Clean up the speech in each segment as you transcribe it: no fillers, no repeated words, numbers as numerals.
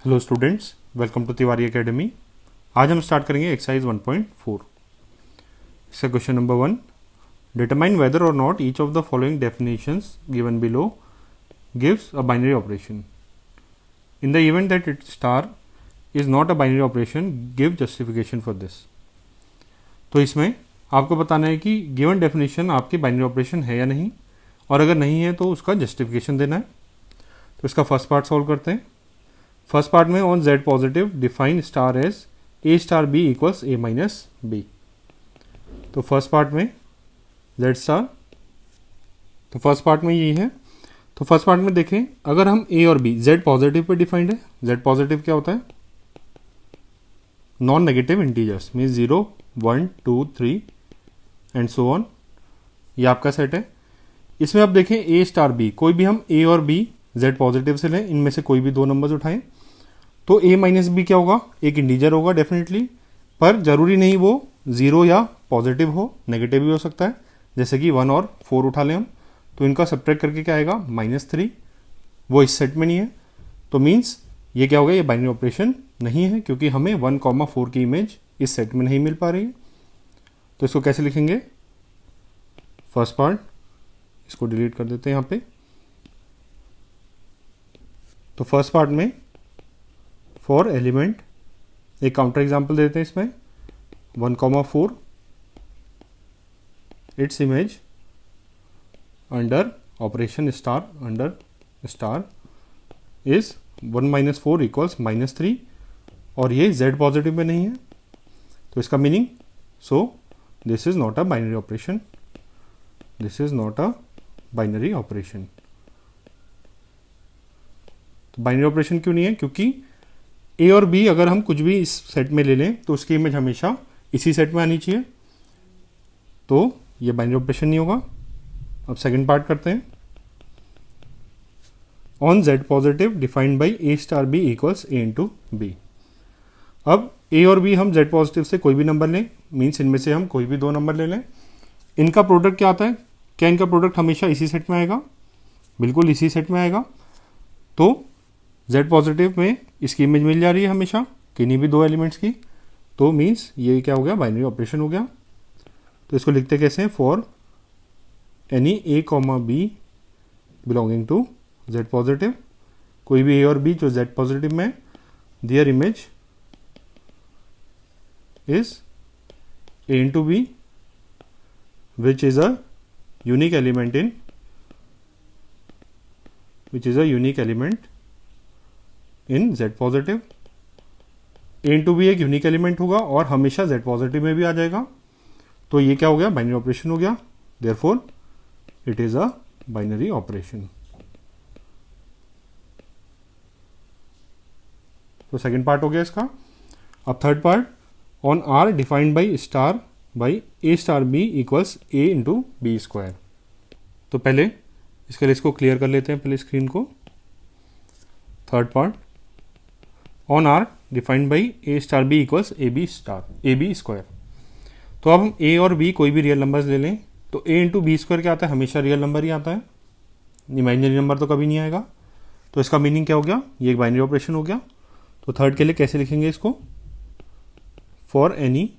Hello students, welcome to Tiwari academy. आज हम start करेंगे एक्सरसाइज 1.4। इसका question number 1, determine whether or not each of the following definitions given below gives a binary operation. In the event that it star is not a binary operation, give justification for this. तो इसमें आपको बताना है कि given definition आपकी binary operation है या नहीं, और अगर नहीं है तो उसका जस्टिफिकेशन देना है। तो इसका फर्स्ट पार्ट सॉल्व करते हैं। फर्स्ट पार्ट में on Z positive define star as a star B equals a minus b. तो फर्स्ट पार्ट में जेड स्टार, तो फर्स्ट पार्ट में यही है। तो फर्स्ट पार्ट में देखें, अगर हम ए और b Z positive pay defined है। जेड पॉजिटिव क्या होता है? Non negative integers mean 0, 1, 2, 3 and so on. ये आपका सेट है। इसमें आप देखें ए स्टार बी, कोई भी हम ए और बी जेड पॉजिटिव से लें, इनमें से कोई भी दो नंबर्स उठाएं, तो ए माइनस बी क्या होगा? एक इंटीजर होगा डेफिनेटली, पर जरूरी नहीं वो 0 या पॉजिटिव हो, नेगेटिव भी हो सकता है। जैसे कि 1 और 4 उठा लें हम, तो इनका सब्ट्रैक्ट करके क्या आएगा? -3। वो इस सेट में नहीं है, तो मीन्स ये क्या हो गया? ये बाइनरी ऑपरेशन नहीं है, क्योंकि हमें 1, 4 की इमेज इस सेट में नहीं मिल पा रही है। तो इसको कैसे लिखेंगे? फर्स्ट पार्ट इसको डिलीट कर देते हैं यहाँ पे। तो फर्स्ट पार्ट में फॉर एलिमेंट एक काउंटर एग्जांपल देते हैं इसमें 1, 4 its image under operation star under star is 1 - 4 equals -3, और ये z पॉजिटिव में नहीं है, तो इसका meaning so this is not a binary operation, this is not a binary operation. तो बाइनरी ऑपरेशन क्यों नहीं है? क्योंकि ए और बी अगर हम कुछ भी इस सेट में ले लें तो उसकी इमेज हमेशा इसी सेट में आनी चाहिए, तो ये बाइनरी ऑपरेशन नहीं होगा। अब सेकंड पार्ट करते हैं। On Z positive defined by a star B equals a into b. अब ए और बी हम जेड पॉजिटिव से कोई भी नंबर लें, मीन्स इनमें से हम कोई भी दो नंबर ले लें, इनका प्रोडक्ट क्या आता है? क्या इनका प्रोडक्ट हमेशा इसी सेट में आएगा? बिल्कुल इसी सेट में आएगा। तो जेड पॉजिटिव में इसकी इमेज मिल जा रही है हमेशा किन्हीं भी दो एलिमेंट्स की, तो मीन्स ये क्या हो गया? बाइनरी ऑपरेशन हो गया। तो इसको लिखते कैसे हैं? For any A comma B belonging to Z positive, कोई भी ए और बी जो जेड पॉजिटिव में, their image is A into B which is a unique element in in Z positive. A into B एक unique element होगा और हमेशा Z positive में भी आ जाएगा, तो ये क्या हो गया? बाइनरी ऑपरेशन हो गया। Therefore it is a binary operation. तो सेकंड पार्ट हो गया इसका। अब third part, on R defined by star by a star B equals a into b square. तो पहले इसके लिए इसको क्लियर कर लेते हैं पहले स्क्रीन को। Third part, on R defined by a star B equals A B square. तो अब हम ए और बी कोई भी रियल नंबर्स ले लें, तो ए इंटू बी स्क्वायर क्या आता है? हमेशा रियल नंबर ही आता है, इमेजिनरी नंबर तो कभी नहीं आएगा। तो इसका मीनिंग क्या हो गया? ये एक बाइनरी ऑपरेशन हो गया। तो थर्ड के लिए कैसे लिखेंगे इसको? For any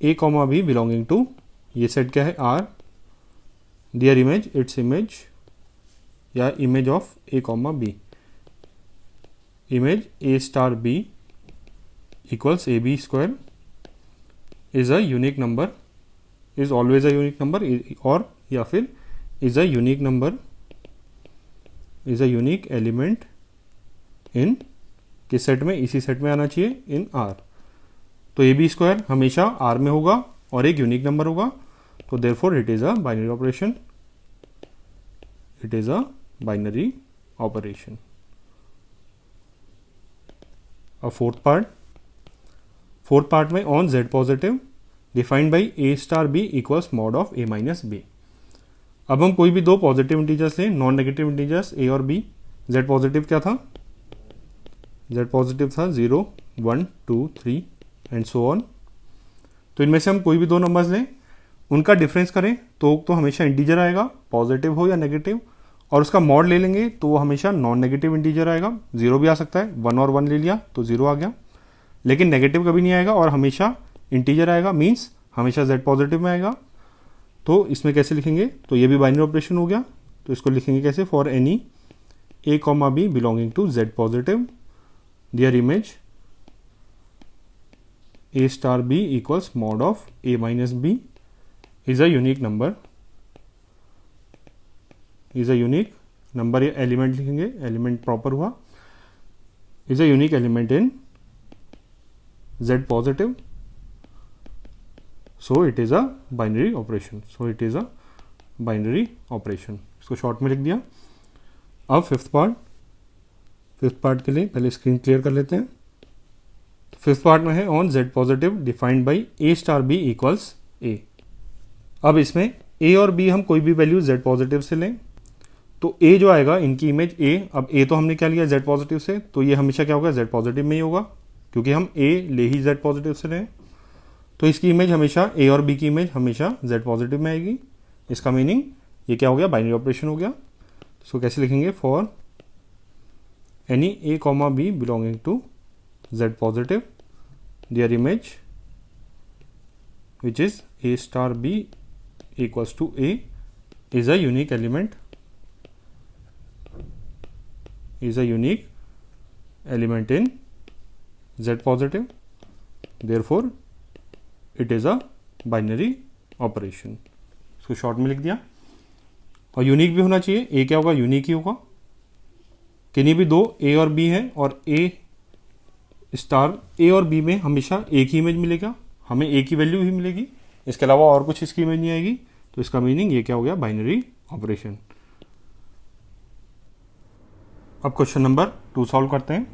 A comma B belonging to, ये सेट क्या है? R, their image it's image या image of A comma B, image A star B equals A B square is a unique number, is always a unique number, और या फिर is a unique number, is a unique element in किस set में? इसी set में आना चाहिए, in R. तो ए बी स्क्वायर हमेशा आर में होगा और एक यूनिक नंबर होगा, तो therefore it is a binary operation, it is a binary operation. अब फोर्थ पार्ट में on Z positive defined by a star B equals mod of a minus b. अब हम कोई भी दो पॉजिटिव इंटीजर्स लें, नॉन नेगेटिव इंटीजर्स ए और b. Z positive क्या था? जेड पॉजिटिव था 0, 1, 2, 3 एंड सो ऑन। तो इनमें से हम कोई भी दो नंबर्स लें, उनका डिफरेंस करें तो हमेशा इंटीजर आएगा, पॉजिटिव हो या नेगेटिव, और उसका मॉड ले लेंगे तो वो हमेशा नॉन नेगेटिव इंटीजर आएगा, 0 भी आ सकता है, 1 और 1 ले लिया तो 0 आ गया, लेकिन नेगेटिव कभी नहीं आएगा और हमेशा इंटीजर आएगा, मीन्स हमेशा z पॉजिटिव में आएगा। तो इसमें कैसे लिखेंगे, तो ये भी बाइनरी ऑपरेशन हो गया, तो इसको लिखेंगे कैसे, for any a, b belonging to z positive their image a star b equals mod of a minus b is a unique number, is a unique number, ये एलिमेंट लिखेंगे, एलिमेंट प्रॉपर हुआ, is a unique element in z positive, so it is a binary operation, so it is a binary operation. इसको short में लिख दिया। अब fifth part के लिए पहले स्क्रीन क्लियर कर लेते हैं। फिफ्थ पार्ट में है on z positive defined by a star b equals a। अब इसमें a और b हम कोई भी वैल्यू z पॉजिटिव से लें तो a जो आएगा इनकी इमेज a, अब a तो हमने क्या लिया z पॉजिटिव से, तो ये हमेशा क्या होगा z पॉजिटिव में ही होगा क्योंकि हम a ले ही z पॉजिटिव से लें, तो इसकी इमेज हमेशा a और b की इमेज हमेशा z पॉजिटिव में आएगी। इसका मीनिंग ये क्या हो गया, बाइनरी ऑपरेशन हो गया। इसको कैसे लिखेंगे, for any a, b belonging to z positive their image which is a star b equals to a is a unique element, is a unique element in z positive, therefore it is a binary operation। इसको short में लिख दिया। और unique भी होना चाहिए, a क्या होगा, यूनिक ही होगा, किन्हीं भी दो a और b हैं और a स्टार a और b में हमेशा एक ही इमेज मिलेगा, हमें एक ही वैल्यू ही मिलेगी, इसके अलावा और कुछ इसकी इमेज नहीं आएगी, तो इसका मीनिंग ये क्या हो गया, बाइनरी ऑपरेशन। अब क्वेश्चन नंबर 2 सॉल्व करते हैं।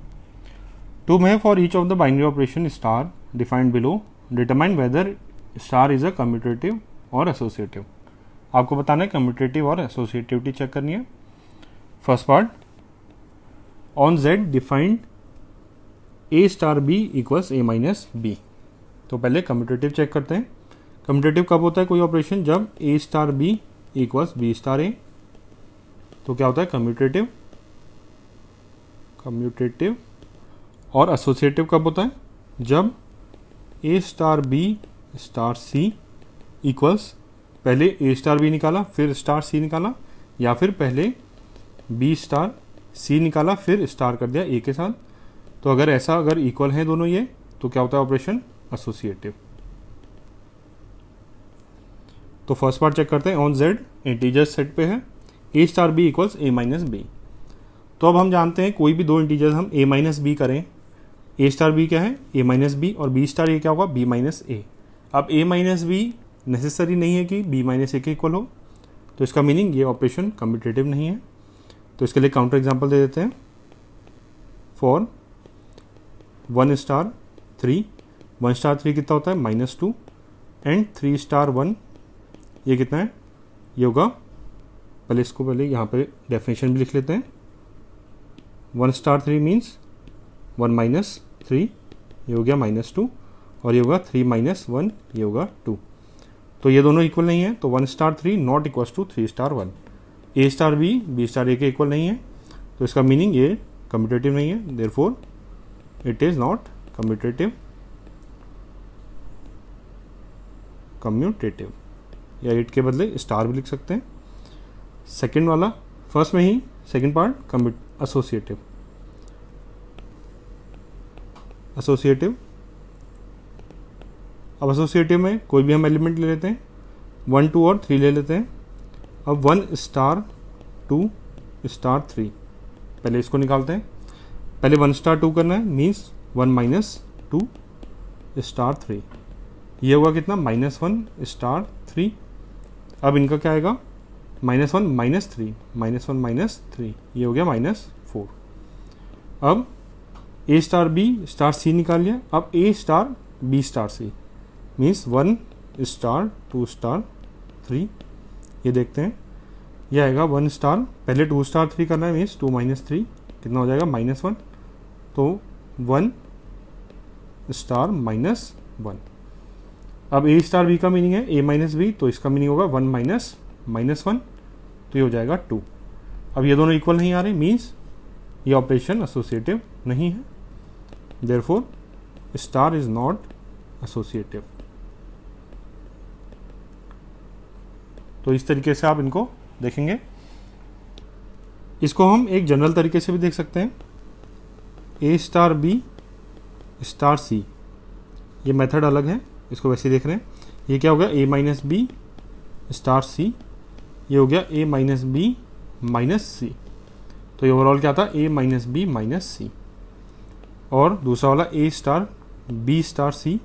2 में for each of the binary operation star defined below determine whether star is a commutative और एसोसिएटिव। आपको बताना है कम्यूटेटिव और एसोसिएटिविटी चेक करनी है। First part, on z defined a star b equals a minus b। तो पहले commutative check करते हैं। कम्यूटेटिव कब होता है कोई ऑपरेशन, जब a star b equals b star a, तो क्या होता है कम्यूटेटिव। और एसोसिएटिव कब होता है, जब a star b star c equals, पहले a स्टार b निकाला फिर स्टार c निकाला, या फिर पहले b स्टार c निकाला फिर स्टार कर दिया a के साथ। तो अगर इक्वल हैं दोनों ये, तो क्या होता है ऑपरेशन एसोसिएटिव। तो फर्स्ट पार्ट चेक करते हैं, ऑन z इंटीजर सेट पे है a star b equals a minus b। तो अब हम जानते हैं कोई भी दो इंटीजर हम a माइनस b करें, a स्टार b क्या है a माइनस b और b स्टार a क्या होगा b माइनस a। अब a माइनस b नेसेसरी नहीं है कि b माइनस a के इक्वल हो, तो इसका मीनिंग ये ऑपरेशन कम्यूटेटिव नहीं है। तो इसके लिए काउंटर एग्जांपल दे देते हैं। फॉर 1 स्टार 3, 1 स्टार 3 कितना होता है -2 एंड 3 स्टार 1 ये कितना है, ये होगा, पहले यहाँ पे डेफिनेशन भी लिख लेते हैं। 1 स्टार 3 मीन्स 1 माइनस 3, ये हो गया -2, और ये होगा 3 माइनस 1, ये होगा 2। तो ये दोनों इक्वल नहीं है, तो 1 star 3 not equals to 3 star 1। a star b star a के इक्वल नहीं है, तो इसका मीनिंग ये कम्यूटेटिव नहीं है, therefore it is not commutative, या इट के बदले स्टार भी लिख सकते हैं। सेकंड वाला, फर्स्ट में ही सेकंड पार्ट एसोसिएटिव। अब एसोसिएटिव में कोई भी हम एलिमेंट ले लेते हैं, 1 2 और 3 ले लेते हैं। अब 1 स्टार 2 स्टार 3, पहले इसको निकालते हैं। पहले 1 स्टार 2 करना है, मीन्स 1 माइनस 2 स्टार 3, ये होगा कितना -1 स्टार 3। अब इनका क्या आएगा, -1 माइनस 3, -1 माइनस 3, ये हो गया -4। अब a star b star c निकाल लिया। अब a star b star c means 1 star 2 star 3, ये देखते हैं, ये आएगा 1 स्टार, पहले 2 स्टार 3 करना है, मीन्स 2 माइनस 3 कितना हो जाएगा -1, तो 1 स्टार -1। अब a स्टार b का मीनिंग है a माइनस b, तो इसका मीनिंग होगा 1 माइनस -1, तो ये हो जाएगा 2। अब ये दोनों इक्वल नहीं आ रहे, मीन्स ये ऑपरेशन एसोसिएटिव नहीं है, therefore star is not associative. तो इस तरीके से आप इनको देखेंगे। इसको हम एक जनरल तरीके से भी देख सकते हैं, a star B star C, ये मेथड अलग है, इसको वैसे ही देख रहे हैं। ये क्या हो गया, ए माइनस बी स्टार सी, ये हो गया ए माइनस बी माइनस सी। तो ये ओवरऑल क्या था, ए माइनस बी माइनस सी। और दूसरा वाला ए स्टार बी स्टार सी,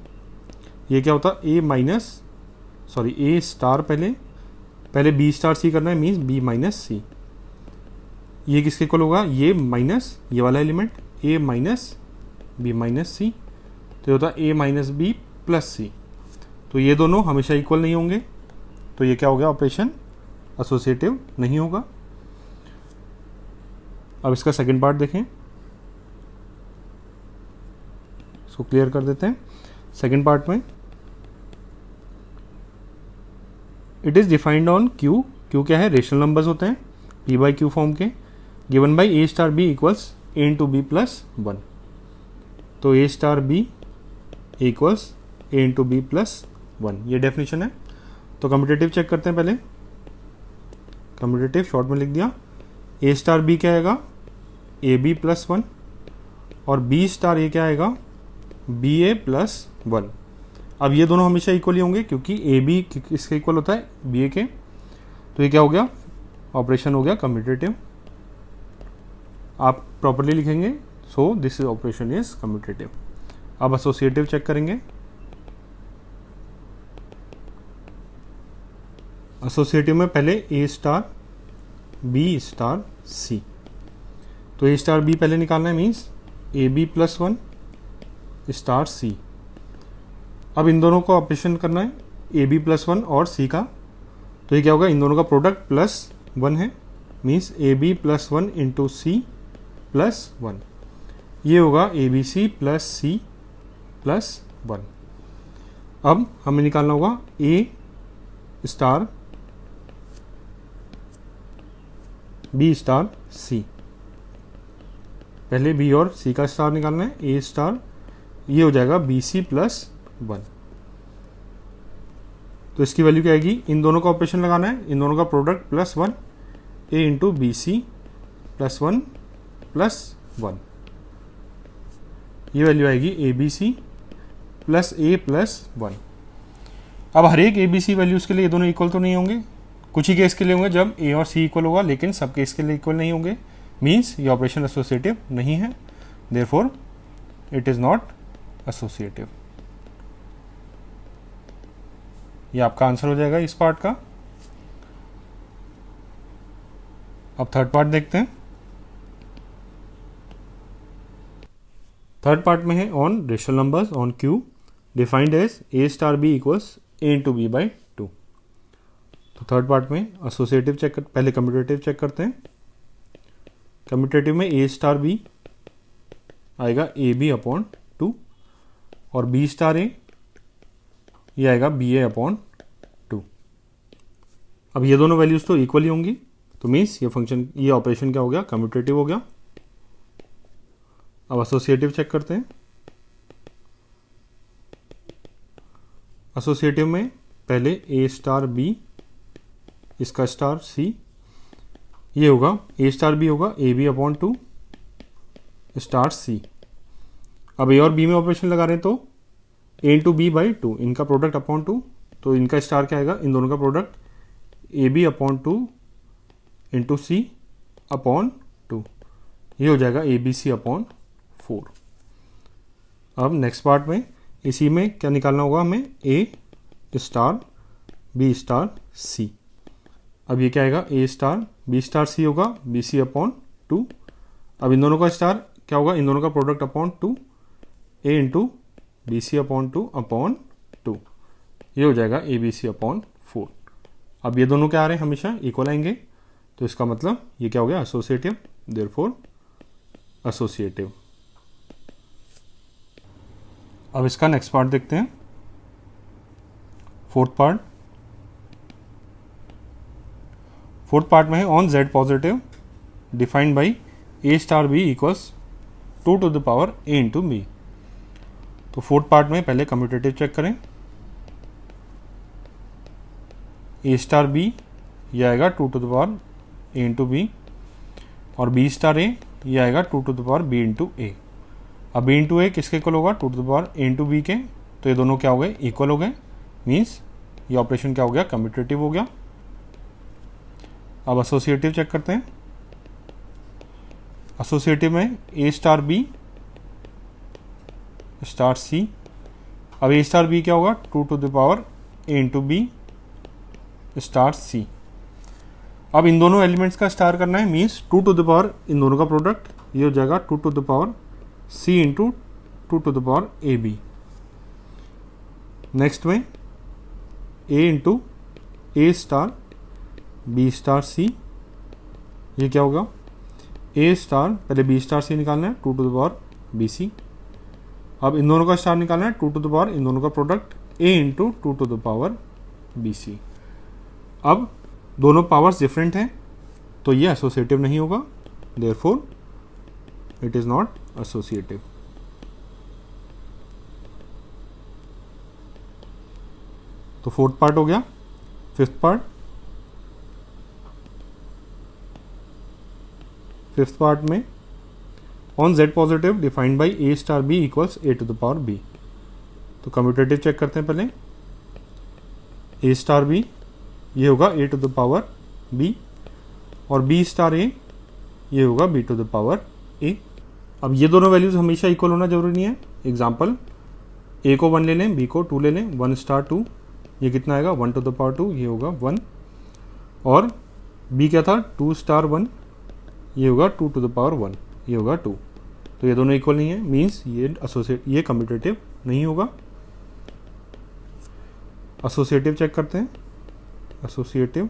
ये क्या होता, ए स्टार पहले बी स्टार सी करना है, मीन्स बी माइनस सी। ये किसके इक्वल होगा, ये माइनस ये वाला एलिमेंट ए माइनस बी माइनस सी, तो ये होता ए माइनस बी प्लस सी। तो ये दोनों हमेशा इक्वल नहीं होंगे, तो ये क्या हो गया, ऑपरेशन एसोसिएटिव नहीं होगा। अब इसका सेकंड पार्ट देखें, इसको क्लियर कर देते हैं। सेकंड पार्ट में it is defined on Q, Q क्या है, रेशनल नंबर्स होते हैं पी बाई क्यू फॉर्म के, given by a star B equals a into B plus one. तो ए star B equals a into B plus one, ये definition है। तो commutative check करते हैं पहले, कम्यूटेटिव शॉर्ट में लिख दिया, ए स्टार बी क्या आएगा, ए बी प्लस वन, और बी स्टार ए क्या आएगा, बी ए प्लस वन। अब ये दोनों हमेशा इक्वल ही होंगे क्योंकि ए बी इसके इक्वल होता है बी ए के, तो ये क्या हो गया, ऑपरेशन हो गया कम्यूटेटिव। आप प्रॉपरली लिखेंगे, so this is operation is commutative. अब एसोसिएटिव चेक करेंगे। एसोसिएटिव में पहले ए स्टार बी स्टार सी, तो ए स्टार बी पहले निकालना है, means A B plus one star सी। अब इन दोनों को ऑपरेशन करना है, ए बी प्लस वन और सी का, तो ये क्या होगा, इन दोनों का प्रोडक्ट प्लस वन है, means A B plus one into C plus one, ये होगा A B C plus C plus one. अब हमें निकालना होगा ए स्टार बी स्टार सी, पहले बी और सी का स्टार निकालना है, ए स्टार, ये हो जाएगा बी सी प्लस वन। तो इसकी वैल्यू क्या आएगी, इन दोनों का ऑपरेशन लगाना है, इन दोनों का product plus one, A into B C plus one plus one, ये वैल्यू आएगी A B C plus A plus one. अब हर एक ए बी सी वैल्यूज के लिए ये दोनों इक्वल तो नहीं होंगे, कुछ ही केस के लिए होंगे जब ए और सी इक्वल होगा, लेकिन सब केस के लिए इक्वल नहीं होंगे, मीन्स ये ऑपरेशन एसोसिएटिव नहीं है, therefore it is not associative. ये आपका आंसर हो जाएगा इस पार्ट का। अब थर्ड पार्ट देखते हैं। थर्ड पार्ट में है on rational numbers on Q defined as a star B equals a into b by two. तो थर्ड पार्ट में एसोसिएटिव चेक पहले कम्यूटेटिव चेक करते हैं। कम्यूटेटिव में ए स्टार बी आएगा ए बी अपॉन टू, और बी स्टार ए ये आएगा बी ए अपॉन टू। अब ये दोनों वैल्यूज तो इक्वल ही होंगी, तो मीन्स ये ऑपरेशन क्या हो गया, कम्यूटेटिव हो गया। अब एसोसिएटिव चेक करते हैं। एसोसिएटिव में पहले ए स्टार बी इसका स्टार सी, ये होगा ए स्टार बी होगा A B upon two star सी। अब ए और बी में ऑपरेशन लगा रहे हैं तो a into b by two, इनका प्रोडक्ट अपॉन टू, तो इनका स्टार क्या आएगा, इन दोनों का product a B upon two into c upon two, ये हो जाएगा A B C upon four. अब नेक्स्ट पार्ट में इसी में क्या निकालना होगा हमें, ए स्टार बी स्टार सी। अब ये क्या आएगा, ए स्टार बी स्टार सी होगा बी सी अपॉन टू। अब इन दोनों का स्टार क्या होगा, इन दोनों का product upon two, A into B C upon two upon two, ये हो जाएगा A B C upon four. अब ये दोनों क्या आ रहे हैं, हमेशा इक्वल आएंगे, तो इसका मतलब ये क्या हो गया, एसोसिएटिव, देयरफॉर एसोसिएटिव। अब इसका नेक्स्ट पार्ट देखते हैं, फोर्थ पार्ट। फोर्थ पार्ट में है on Z positive defined by a star B equals 2 to the power A into b. तो फोर्थ पार्ट में पहले कम्यूटेटिव चेक करें। ए स्टार बी ये आएगा 2 to the power A into B, और B star ए ये आएगा 2 to the power B into A. अब बी इंटू ए किसके इक्वल होगा? 2 to the power A into B के। तो ये दोनों क्या हो गए? इक्वल हो गए। मीन्स ये ऑपरेशन क्या हो गया? कम्यूटेटिव हो गया। अब एसोसिएटिव चेक करते हैं। एसोसिएटिव में ए स्टार बी स्टार सी। अब ए स्टार बी क्या होगा? 2 to the power A into B star सी। अब इन दोनों एलिमेंट्स का स्टार करना है, मीन्स 2 टू द पावर इन दोनों का प्रोडक्ट, ये हो जाएगा 2 to the power C into 2 to the power A B. Next में A into A star B star C, ये क्या होगा? ए स्टार, पहले बी स्टार सी निकालना है 2 टू द पावर बी सी। अब इन दोनों का स्टार निकालना है 2 टू द पावर इन दोनों का product A into 2 to the power b सी। अब दोनों पावर्स डिफरेंट हैं तो ये एसोसिएटिव नहीं होगा, therefore it is not associative. तो फोर्थ पार्ट हो गया। फिफ्थ पार्ट में on Z positive defined by a star B equals a to the power b. तो कम्यूटेटिव चेक करते हैं पहले। ए स्टार बी ये होगा a to the power b, और बी स्टार ए ये होगा b to the power a. अब ये दोनों वैल्यूज हमेशा इक्वल होना जरूरी नहीं है। एग्जाम्पल, ए को 1 ले लें, बी को 2 ले लें। 1 स्टार 2 ये कितना आएगा? 1 टू द पावर 2, ये होगा 1। और बी क्या था? 2 स्टार 1 ये होगा 2 टू द पावर 1, ये होगा 2। तो ये दोनों इक्वल नहीं है, मीन्स ये कम्यूटेटिव नहीं होगा। एसोसिएटिव चेक करते हैं। एसोसिएटिव,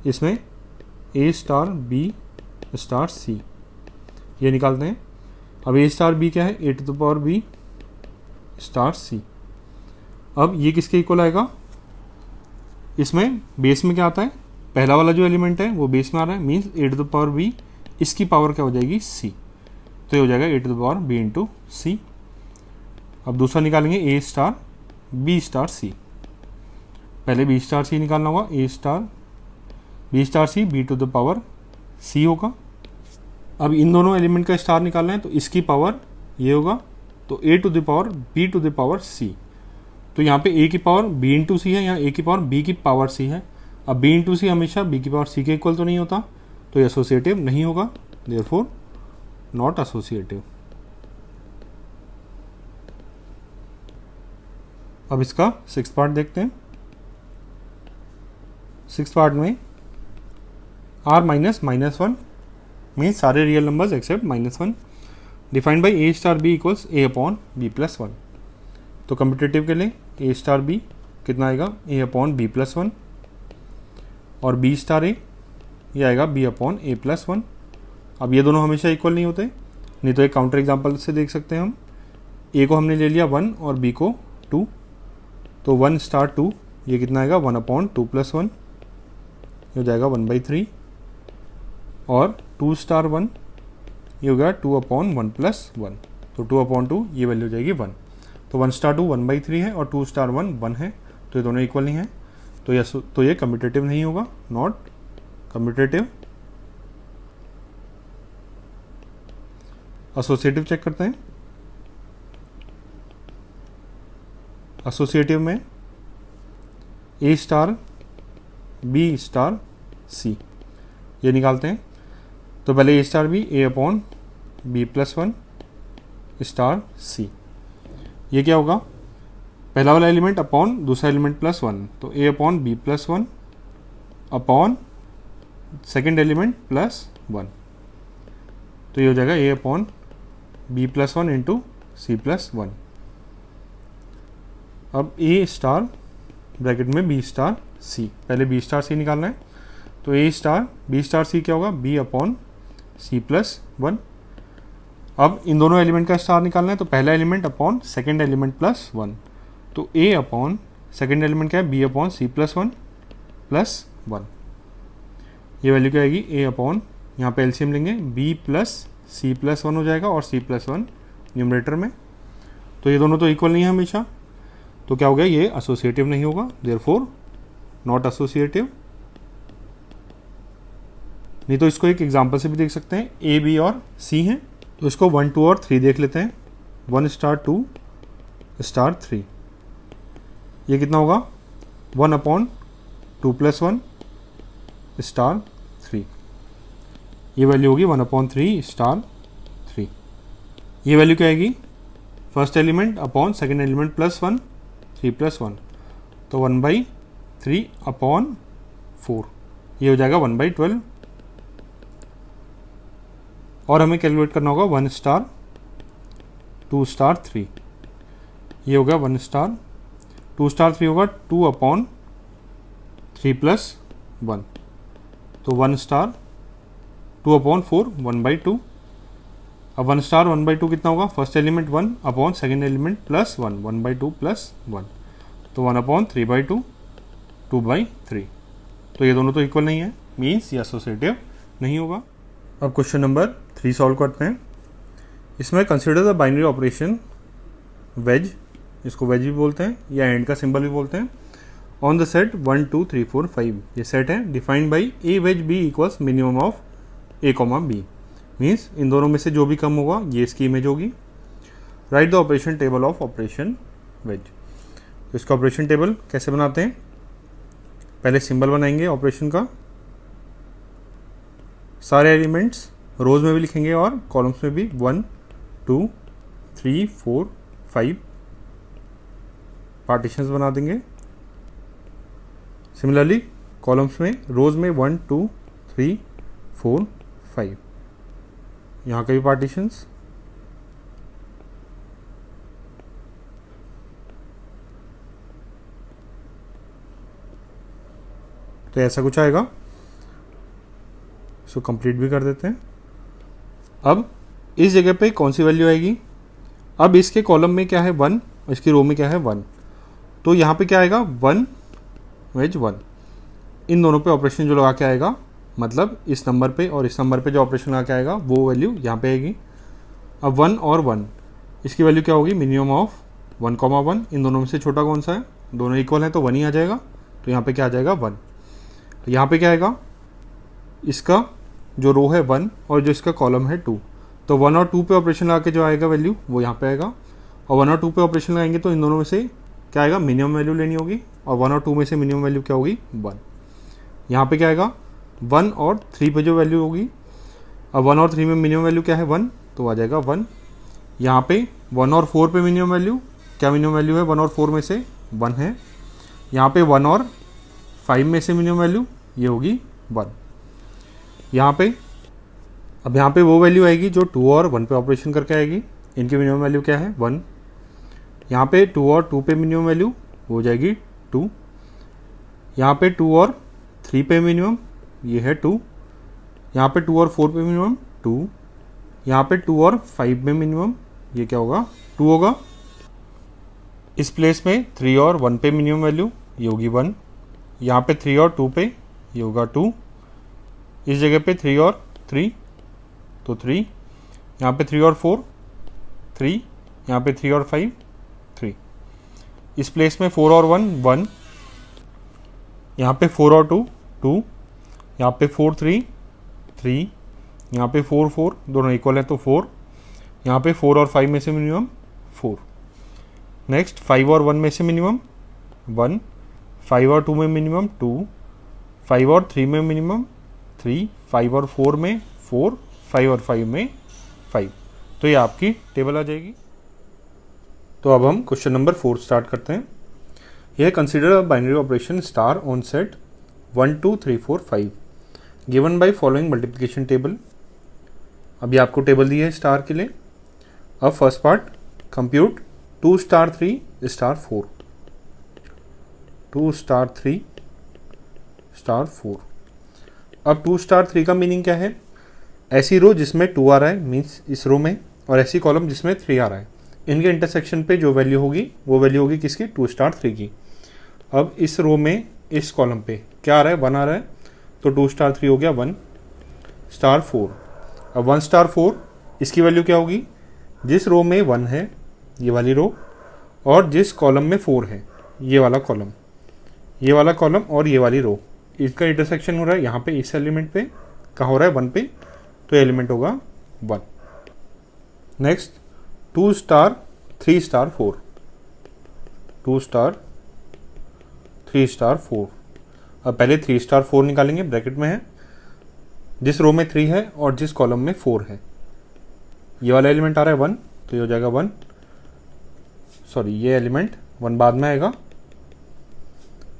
इसमें A star B star C ये निकालते हैं। अब ए स्टार बी क्या है? A to the power B star सी। अब ये किसके इक्वल आएगा? इसमें बेस में क्या आता है? पहला वाला जो एलिमेंट है वो बेस में आ रहा है, means A to the power B, इसकी पावर क्या हो जाएगी? सी। तो ये हो जाएगा A to the power B into C. अब दूसरा निकालेंगे ए स्टार बी स्टार सी। पहले बी स्टार सी निकालना होगा। ए star B star C B to the power C होगा। अब इन दोनों एलिमेंट का स्टार निकालना है तो इसकी पावर ये होगा, तो A to the power B to the power C. तो यहाँ पे ए की पावर बी इंटू सी है, यहाँ ए की पावर बी की पावर सी है। अब बी इंटू सी हमेशा बी की पावर सी के इक्वल तो नहीं होता, तो ये एसोसिएटिव नहीं होगा, देयरफॉर नॉट एसोसिएटिव। अब इसका 6th पार्ट देखते हैं। 6th पार्ट में r माइनस -1 मीन्स सारे real numbers except -1 defined by a star B equals a upon B plus 1। तो कम्पिटेटिव के लिए ए स्टार बी कितना आएगा? ए अपॉन बी प्लस 1, और बी स्टार ए ये आएगा बी अपॉन ए प्लस 1। अब ये दोनों हमेशा इक्वल नहीं होते, नहीं तो एक काउंटर एग्जाम्पल से देख सकते हैं हम। ए को हमने ले लिया 1 और बी को 2, तो 1 स्टार 2 ये कितना आएगा? 1 अपॉन 2 प्लस 1, ये हो जाएगा 1/3। और 2 स्टार 1 ये हो गया 2 अपॉन 1 प्लस 1, तो 2 अपॉन 2 ये वैल्यू हो जाएगी 1। तो 1 स्टार 2 1/3 है और 2 स्टार 1 1 है, तो ये दोनों इक्वल नहीं है, तो ये कम्यूटेटिव नहीं होगा, नॉट कम्यूटेटिव। एसोसिएटिव चेक करते हैं। एसोसिएटिव में ए स्टार बी स्टार सी ये निकालते हैं। तो पहले ए star B A upon B plus 1 star C, ये क्या होगा? पहला वाला एलिमेंट अपॉन दूसरा एलिमेंट प्लस 1, तो ए upon B plus 1 upon second element plus 1, तो ये हो जाएगा A upon B plus 1 into C plus 1। अब ए स्टार ब्रैकेट में बी स्टार सी, पहले बी स्टार सी निकालना है, तो ए स्टार बी स्टार सी क्या होगा? B upon c plus 1। अब इन दोनों एलिमेंट का स्टार निकालना है, तो पहला element upon second element plus 1, तो ए अपॉन सेकेंड एलिमेंट क्या है? B upon c plus 1 plus 1। ये वैल्यू क्या आएगी, a अपॉन, यहाँ पे एलसीएम लेंगे, b प्लस सी प्लस वन हो जाएगा और c प्लस वन न्यूमरेटर में। तो ये दोनों तो इक्वल नहीं है हमेशा, तो क्या हो गया, ये एसोसिएटिव नहीं होगा, देयरफॉर नॉट एसोसिएटिव। नहीं तो इसको एक एग्जांपल से भी देख सकते हैं, ए बी और सी हैं, तो इसको 1 2 और 3 देख लेते हैं। 1 स्टार 2 स्टार 3, ये कितना होगा, 1 अपॉन 2 प्लस 1 स्टार 3, ये वैल्यू होगी 1 अपॉन 3 स्टार 3। ये वैल्यू क्या आएगी, first element upon second element plus 1, 3 plus 1, तो 1/3 अपॉन 4, ये हो जाएगा 1/12। और हमें कैलकुलेट करना होगा 1 स्टार 2 स्टार 3, ये होगा 1 स्टार 2 स्टार 3 होगा 2 अपॉन 3 प्लस 1, तो 1 स्टार 2 अपॉन 4 1/2। अब 1 स्टार 1/2 कितना होगा, first element 1 upon second element plus 1, 1/2 plus 1, तो 1 अपॉन 3/2 2/3। तो ये दोनों तो इक्वल नहीं है, मीन्स ये एसोसिएटिव नहीं होगा। अब क्वेश्चन नंबर 3 सॉल्व करते हैं। इसमें consider the binary operation wedge, इसको वेज भी बोलते हैं या एंड का सिंबल भी बोलते हैं, ऑन द सेट 1 2 3 4 5, ये सेट है defined by a wedge b equals minimum of A comma b, means इन दोनों में से जो भी कम होगा ये इसकी इमेज होगी। Write the operation table of operation wedge. तो इसका ऑपरेशन टेबल कैसे बनाते हैं, पहले सिंबल बनाएंगे ऑपरेशन का, सारे एलिमेंट्स रोज में भी लिखेंगे और कॉलम्स में भी, 1 2 3 4 5 पार्टीशंस बना देंगे। सिमिलरली कॉलम्स में, रोज में 1 2 3 4 5, यहाँ के भी पार्टीशंस। तो ऐसा कुछ आएगा, इसको कंप्लीट भी कर देते हैं। अब इस जगह पे कौन सी वैल्यू आएगी, अब इसके कॉलम में क्या है 1 और इसकी रो में क्या है 1, तो यहाँ पे क्या आएगा 1 वेज 1, इन दोनों पे ऑपरेशन जो लगा के आएगा, मतलब इस नंबर पे और इस नंबर पे जो ऑपरेशन लगा के आएगा वो वैल्यू यहाँ पे आएगी। अब 1 और 1, इसकी वैल्यू क्या होगी, मिनिमम ऑफ 1 कॉमा 1, इन दोनों में से छोटा कौन सा है, दोनों इक्वल है तो 1 ही आ जाएगा, तो यहाँ पे क्या आ जाएगा 1। यहाँ पे क्या आएगा, इसका जो रो है 1 और जो इसका कॉलम है 2, तो 1 और 2 पे ऑपरेशन लगा के जो आएगा वैल्यू वो यहाँ पे आएगा, और 1 और 2 पे ऑपरेशन लगाएंगे तो इन दोनों में से क्या आएगा, मिनिमम वैल्यू लेनी होगी, और 1 और 2 में से मिनिमम वैल्यू क्या होगी 1। यहाँ पे क्या आएगा 1 और 3 पे जो वैल्यू होगी, अब 1 और 3 में मिनिमम वैल्यू क्या है 1, तो आ जाएगा 1। यहाँ पे 1 और 4 पे मिनिमम वैल्यू, क्या मिनिमम वैल्यू है 1 और 4 में से 1 है। यहाँ पे 1 और 5 में से मिनिमम वैल्यू ये होगी 1। यहाँ पे अब यहाँ पे वो वैल्यू आएगी जो 2 और 1 पे ऑपरेशन करके आएगी, इनकी मिनिमम वैल्यू क्या है 1। यहाँ पे 2 और 2 पे मिनिमम वैल्यू हो जाएगी 2। यहाँ पे 2 और 3 पे मिनिमम ये है 2। यहाँ पे 2 और 4 पे मिनिमम 2। यहाँ पे 2 और 5 में मिनिमम ये क्या होगा 2 होगा। इस प्लेस में 3 और 1 पे मिनिमम वैल्यू ये होगी 1। यहाँ पे 3 और 2 पे ये होगा 2। इस जगह पे 3 और 3 तो 3। यहाँ पे 3 और 4 3। यहाँ पे 3 और 5 3। इस प्लेस में 4 और 1 1। यहाँ पे 4 और 2 2। यहाँ पे 4 3 3। यहाँ पे 4 4 दोनों इक्वल है तो 4। यहाँ पे 4 और 5 में से मिनिमम 4। नेक्स्ट 5 और 1 में से मिनिमम 1। 5 और 2 में मिनिमम 2। 5 और 3 में मिनिमम 3। 5 और 4 में 4। 5 और 5 में 5। तो ये आपकी टेबल आ जाएगी। तो अब हम क्वेश्चन नंबर 4 स्टार्ट करते हैं। यह consider a binary operation star on set 1 2 3 4 5 given by following multiplication table. अभी आपको टेबल दी है स्टार के लिए। अब first part compute 2 star 3 star 4। 2 star 3 star 4। अब 2 स्टार 3 का मीनिंग क्या है? ऐसी रो जिसमें 2 आ रहा है मीन्स इस रो में, और ऐसी कॉलम जिसमें 3 आ रहा है, इनके इंटरसेक्शन पे जो वैल्यू होगी वो वैल्यू होगी किसकी? 2 स्टार 3 की। अब इस रो में इस कॉलम पे क्या आ रहा है? 1 आ रहा है, तो 2 स्टार 3 हो गया 1 स्टार 4। अब 1 स्टार 4 इसकी वैल्यू क्या होगी, जिस रो में 1 है ये वाली रो, और जिस कॉलम में 4 है ये वाला कॉलम, ये वाला कॉलम और ये वाली रो, इसका इंटरसेक्शन हो रहा है यहाँ पे, इस एलिमेंट पे कहाँ हो रहा है 1 पे, तो एलिमेंट होगा 1। Next 2 star 3 star 4, 2 star 3 star 4। अब पहले 3 स्टार 4 निकालेंगे, ब्रैकेट में है, जिस रो में 3 है और जिस कॉलम में 4 है, ये वाला एलिमेंट आ रहा है 1, तो ये हो जाएगा 1, सॉरी ये एलिमेंट 1 बाद में आएगा,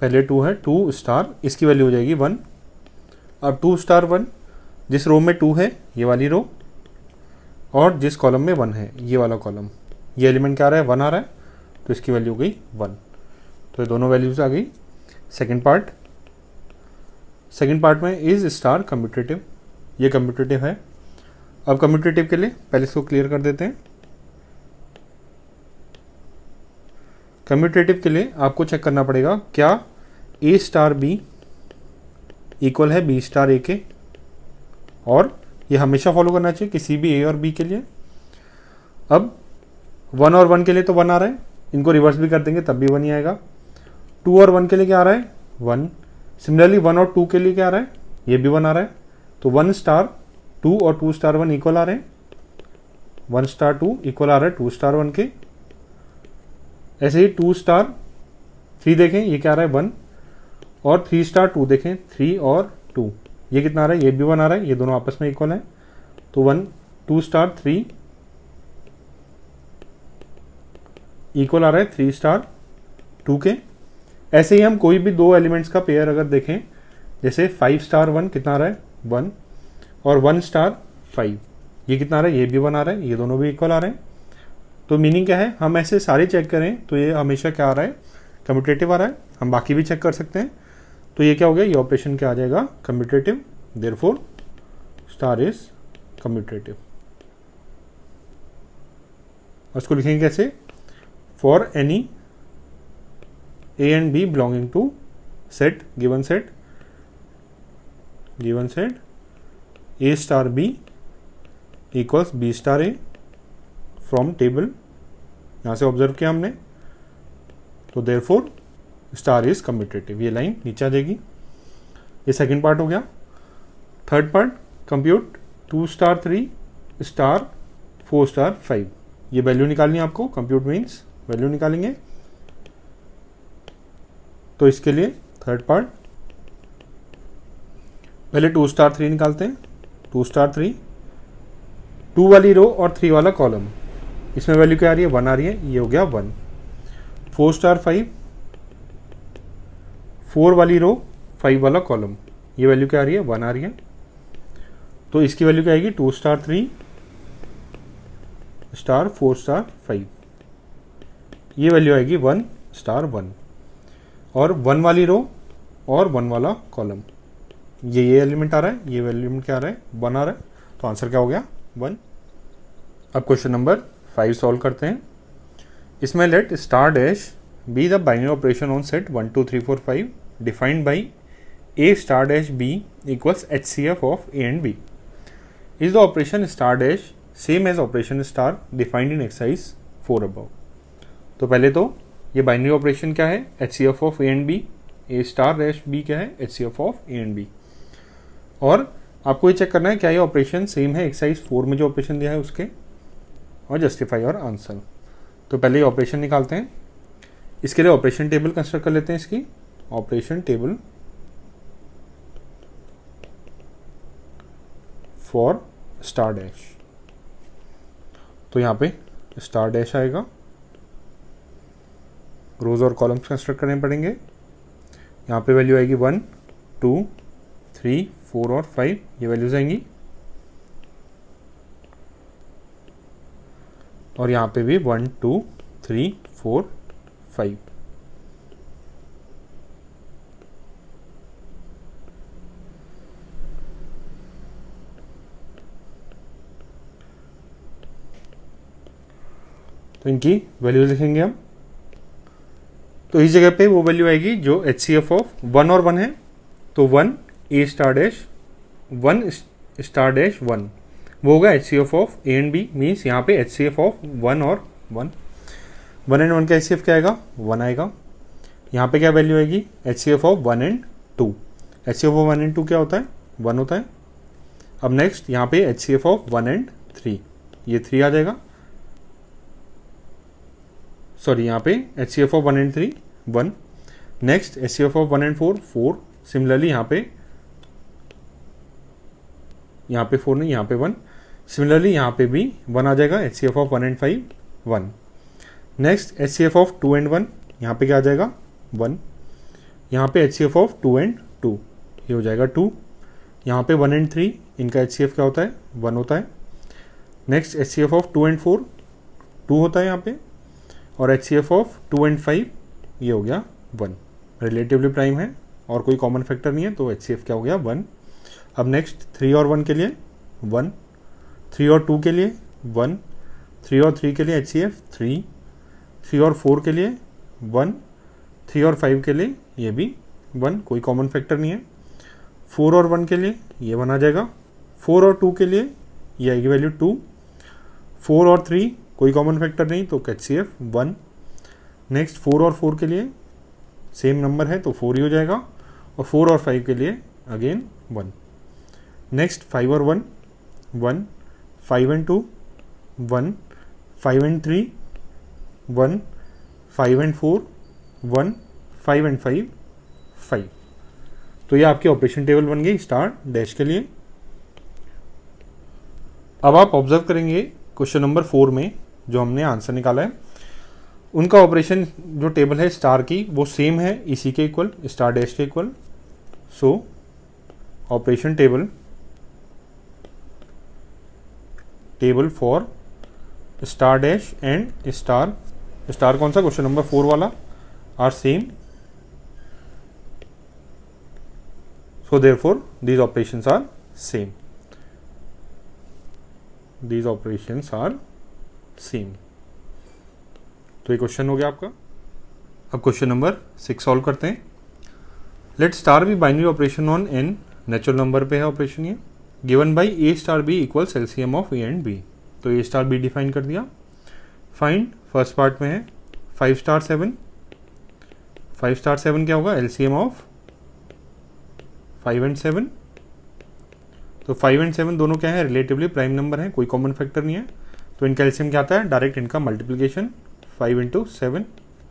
पहले 2 है, 2 स्टार इसकी वैल्यू हो जाएगी 1। अब 2 स्टार 1 जिस रो में 2 है ये वाली रो, और जिस कॉलम में 1 है ये वाला कॉलम, ये एलिमेंट क्या आ रहा है 1 आ रहा है, तो इसकी वैल्यू हो गई 1। तो ये दोनों वैल्यूज आ गई। सेकंड पार्ट में इज स्टार कम्यूटेटिव, ये कम्यूटेटिव है। अब कम्यूटेटिव के लिए पहले इसको क्लियर कर देते हैं। कम्यूटेटिव के लिए आपको चेक करना पड़ेगा क्या ए स्टार बी इक्वल है बी स्टार ए के, और ये हमेशा फॉलो करना चाहिए किसी भी ए और बी के लिए। अब 1 और 1 के लिए तो 1 आ रहा है, इनको रिवर्स भी कर देंगे तब भी 1 ही आएगा। 2 और 1 के लिए क्या आ रहा है 1, सिमिलरली 1 और 2 के लिए क्या आ रहा है, ये भी 1 आ रहा है, तो 1 स्टार 2 और 2 स्टार 1 इक्वल आ रहे हैं, 1 स्टार 2 इक्वल आ रहा है 2 स्टार 1 के। ऐसे ही 2 स्टार 3 देखें, ये क्या आ रहा है 1, और 3 स्टार 2 देखें, 3 और 2 ये कितना आ रहा है, ये भी 1 आ रहा है, ये दोनों आपस में इक्वल है, तो 2 स्टार 3 इक्वल आ रहा है 3 स्टार 2 के। ऐसे ही हम कोई भी दो एलिमेंट्स का पेयर अगर देखें, जैसे 5 स्टार 1 कितना आ रहा है 1, और 1 स्टार 5 ये कितना आ रहा है, ये भी 1 आ रहा है, ये दोनों भी इक्वल आ रहे हैं। तो मीनिंग क्या है, हम ऐसे सारे चेक करें तो ये हमेशा क्या आ रहा है कम्यूटेटिव आ रहा है। हम बाकी भी चेक कर सकते हैं, तो ये क्या हो गया, ये ऑपरेशन क्या आ जाएगा commutative, therefore star is commutative. उसको लिखेंगे कैसे, for any A and B belonging to given set A star B equals B star A from table, यहाँ से ऑब्जर्व किया हमने, तो therefore स्टार इज कम्यूटेटिव। ये लाइन नीचे आ जाएगी। ये सेकंड पार्ट हो गया। Third part, compute 2 star 3 star 4 star 5, ये वैल्यू निकालनी है आपको। कंप्यूट मीन्स वैल्यू निकालेंगे, तो इसके लिए थर्ड पार्ट पहले 2 स्टार 3 निकालते हैं। 2 स्टार 3 2 वाली रो और 3 वाला कॉलम, इसमें वैल्यू क्या आ रही है 1 आ रही है, ये हो गया 1। 4 स्टार 5 4 वाली रो 5 वाला कॉलम, ये वैल्यू क्या आ रही है 1 आ रही है, तो इसकी वैल्यू क्या आएगी 2 स्टार 3 स्टार 4 स्टार 5, ये वैल्यू आएगी 1 स्टार 1। और 1 वाली रो और 1 वाला कॉलम, ये एलिमेंट आ रहा है, ये एलिमेंट क्या आ रहा है 1 आ रहा है, तो आंसर क्या हो गया 1। अब क्वेश्चन नंबर 5 सॉल्व करते हैं। इसमें let star dash be the binary operation on set 1 2 3 4 5 defined by a star dash b equals HCF of A and b. Is the operation star dash same as operation star defined in exercise 4 above. तो पहले तो ये binary operation क्या है HCF of A and b, a star dash b क्या है HCF of A and B, और आपको ये चेक करना है क्या ये ऑपरेशन सेम है एक्सरसाइज 4 में जो ऑपरेशन दिया है उसके, और जस्टिफाई और आंसर। तो पहले ये ऑपरेशन निकालते हैं। इसके लिए ऑपरेशन टेबल कंस्ट्रक्ट कर लेते हैं। इसकी operation table for star dash, तो यहाँ पे स्टार डैश आएगा, रोज और कॉलम्स कंस्ट्रक्ट करने पड़ेंगे। यहाँ पे वैल्यू आएगी 1 2 3 4 और 5, ये वैल्यूज आएंगी, और यहाँ पे भी 1 2 3 4 5। तो इनकी वैल्यूज लिखेंगे हम। तो इस जगह पे वो वैल्यू आएगी जो HCF ऑफ 1 और 1 है, तो 1 a star dash 1 star dash 1, वो होगा H C F of A and b, means यहाँ पे एच सी एफ ऑफ 1 और 1, 1 एंड 1 का एच सी एफ क्या आएगा, 1 आएगा। यहाँ पे क्या वैल्यू आएगी, H C F of 1 and 2, H C F of 1 and 2 क्या होता है, 1 होता है। अब नेक्स्ट यहाँ पे H C F of 1 and 3, ये 3 आ जाएगा, सॉरी यहाँ पे H C F of 1 and 3 1, next H C F of 1 and 4 4, similarly यहाँ पे 4 नहीं, यहाँ पे 1, सिमिलरली यहाँ पे भी 1 आ जाएगा, H C F of 1 and 5 1, next H C F of 2 and 1, यहाँ पे क्या आ जाएगा 1, यहाँ पे H C F of 2 and 2, ये हो जाएगा 2, यहाँ पे 1 एंड 3, इनका एच सी एफ क्या होता है, 1 होता है। Next H C F of 2 and 4 2 होता है यहाँ पे, और H C F of 2 and 5 ये हो गया 1, रिलेटिवली प्राइम है और कोई कॉमन फैक्टर नहीं है, तो एच सी एफ क्या हो गया 1। अब नेक्स्ट 3 और 1 के लिए 1, 3 और 2 के लिए 1, 3 और 3 के लिए एच सी एफ 3, 3 और 4 के लिए 1, 3 और 5 के लिए ये भी 1, कोई कॉमन फैक्टर नहीं है। 4 और 1 के लिए ये 1 आ जाएगा, 4 और 2 के लिए ये आएगी वैल्यू 2, 4 और 3 कोई कॉमन फैक्टर नहीं, तो एच सी एफ 1। नेक्स्ट 4 और 4 के लिए सेम नंबर है तो 4 ही हो जाएगा, और 4 और 5 के लिए अगेन 1। नेक्स्ट 5 और 1 1, 5 एंड 2 1, 5 एंड 3 1, 5 एंड 4 1, 5 एंड 5 5। तो ये आपकी ऑपरेशन टेबल बन गई स्टार डैश के लिए। अब आप ऑब्जर्व करेंगे क्वेश्चन नंबर 4 में जो हमने आंसर निकाला है, उनका ऑपरेशन जो टेबल है स्टार की वो सेम है इसी के इक्वल, स्टार डैश के equal. So operation table for star dash and star कौन सा, क्वेश्चन नंबर 4 वाला, are same. So therefore these operations are same, these operations are same. तो ये क्वेश्चन हो गया आपका। अब क्वेश्चन नंबर 6 सॉल्व करते हैं। Let star be binary operation on N, natural number पे है ऑपरेशन ये, given by a star B equals LCM of A and b. तो ए स्टार बी डिफाइन कर दिया। फाइंड, फर्स्ट पार्ट में है 5 स्टार 7, 5 स्टार 7 क्या होगा, एलसीएम ऑफ 5 एंड 7। तो 5 एंड 7 दोनों क्या है, रिलेटिवली प्राइम नंबर है, कोई कॉमन फैक्टर नहीं है, तो इनका एलसीएम क्या आता है, डायरेक्ट इनका मल्टीप्लीकेशन 5 इंटू 7,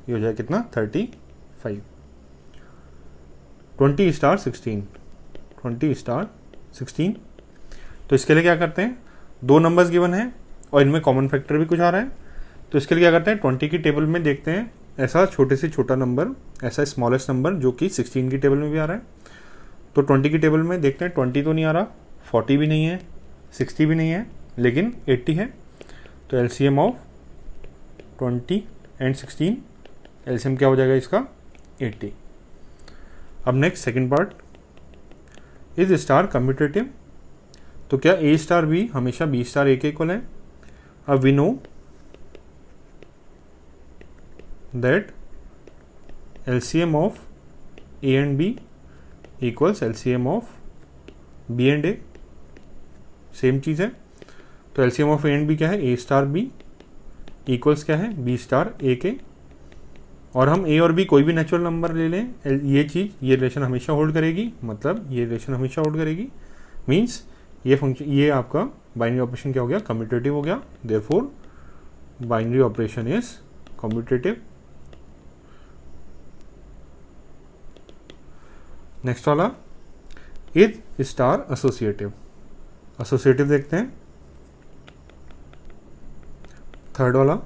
ये हो जाए कितना 35। 20 स्टार 16, 20 स्टार 16। तो इसके लिए क्या करते हैं, दो नंबर्स गिवन है और इनमें कॉमन फैक्टर भी कुछ आ रहा है, तो इसके लिए क्या करते हैं 20 की टेबल में देखते हैं ऐसा छोटे से छोटा नंबर, ऐसा स्मॉलेस्ट नंबर जो कि 16 की टेबल में भी आ रहा है। तो 20 की टेबल में देखते हैं 20 तो नहीं आ रहा, 40 भी नहीं है, 60 भी नहीं है, लेकिन 80 है। तो एलसीएम ऑफ 20 एंड 16, एलसीएम क्या हो जाएगा इसका 80। अब next second part, is star commutative. तो क्या ए स्टार बी हमेशा बी स्टार ए के इक्वल है। अब we know that LCM of A and b equals LCM of B and a, same चीज है। तो LCM of A and b क्या है, ए स्टार बी इक्वल्स क्या है, बी स्टार ए के। और हम ए और बी कोई भी नेचुरल नंबर ले लें, ये चीज ये रिलेशन हमेशा होल्ड करेगी, मतलब ये रिलेशन हमेशा होल्ड करेगी, मींस ये फंक्शन, ये आपका बाइनरी ऑपरेशन क्या हो गया, कम्यूटेटिव हो गया। Therefore binary operation is commutative. Next वाला, इज स्टार एसोसिएटिव। एसोसिएटिव देखते हैं थर्ड वाला।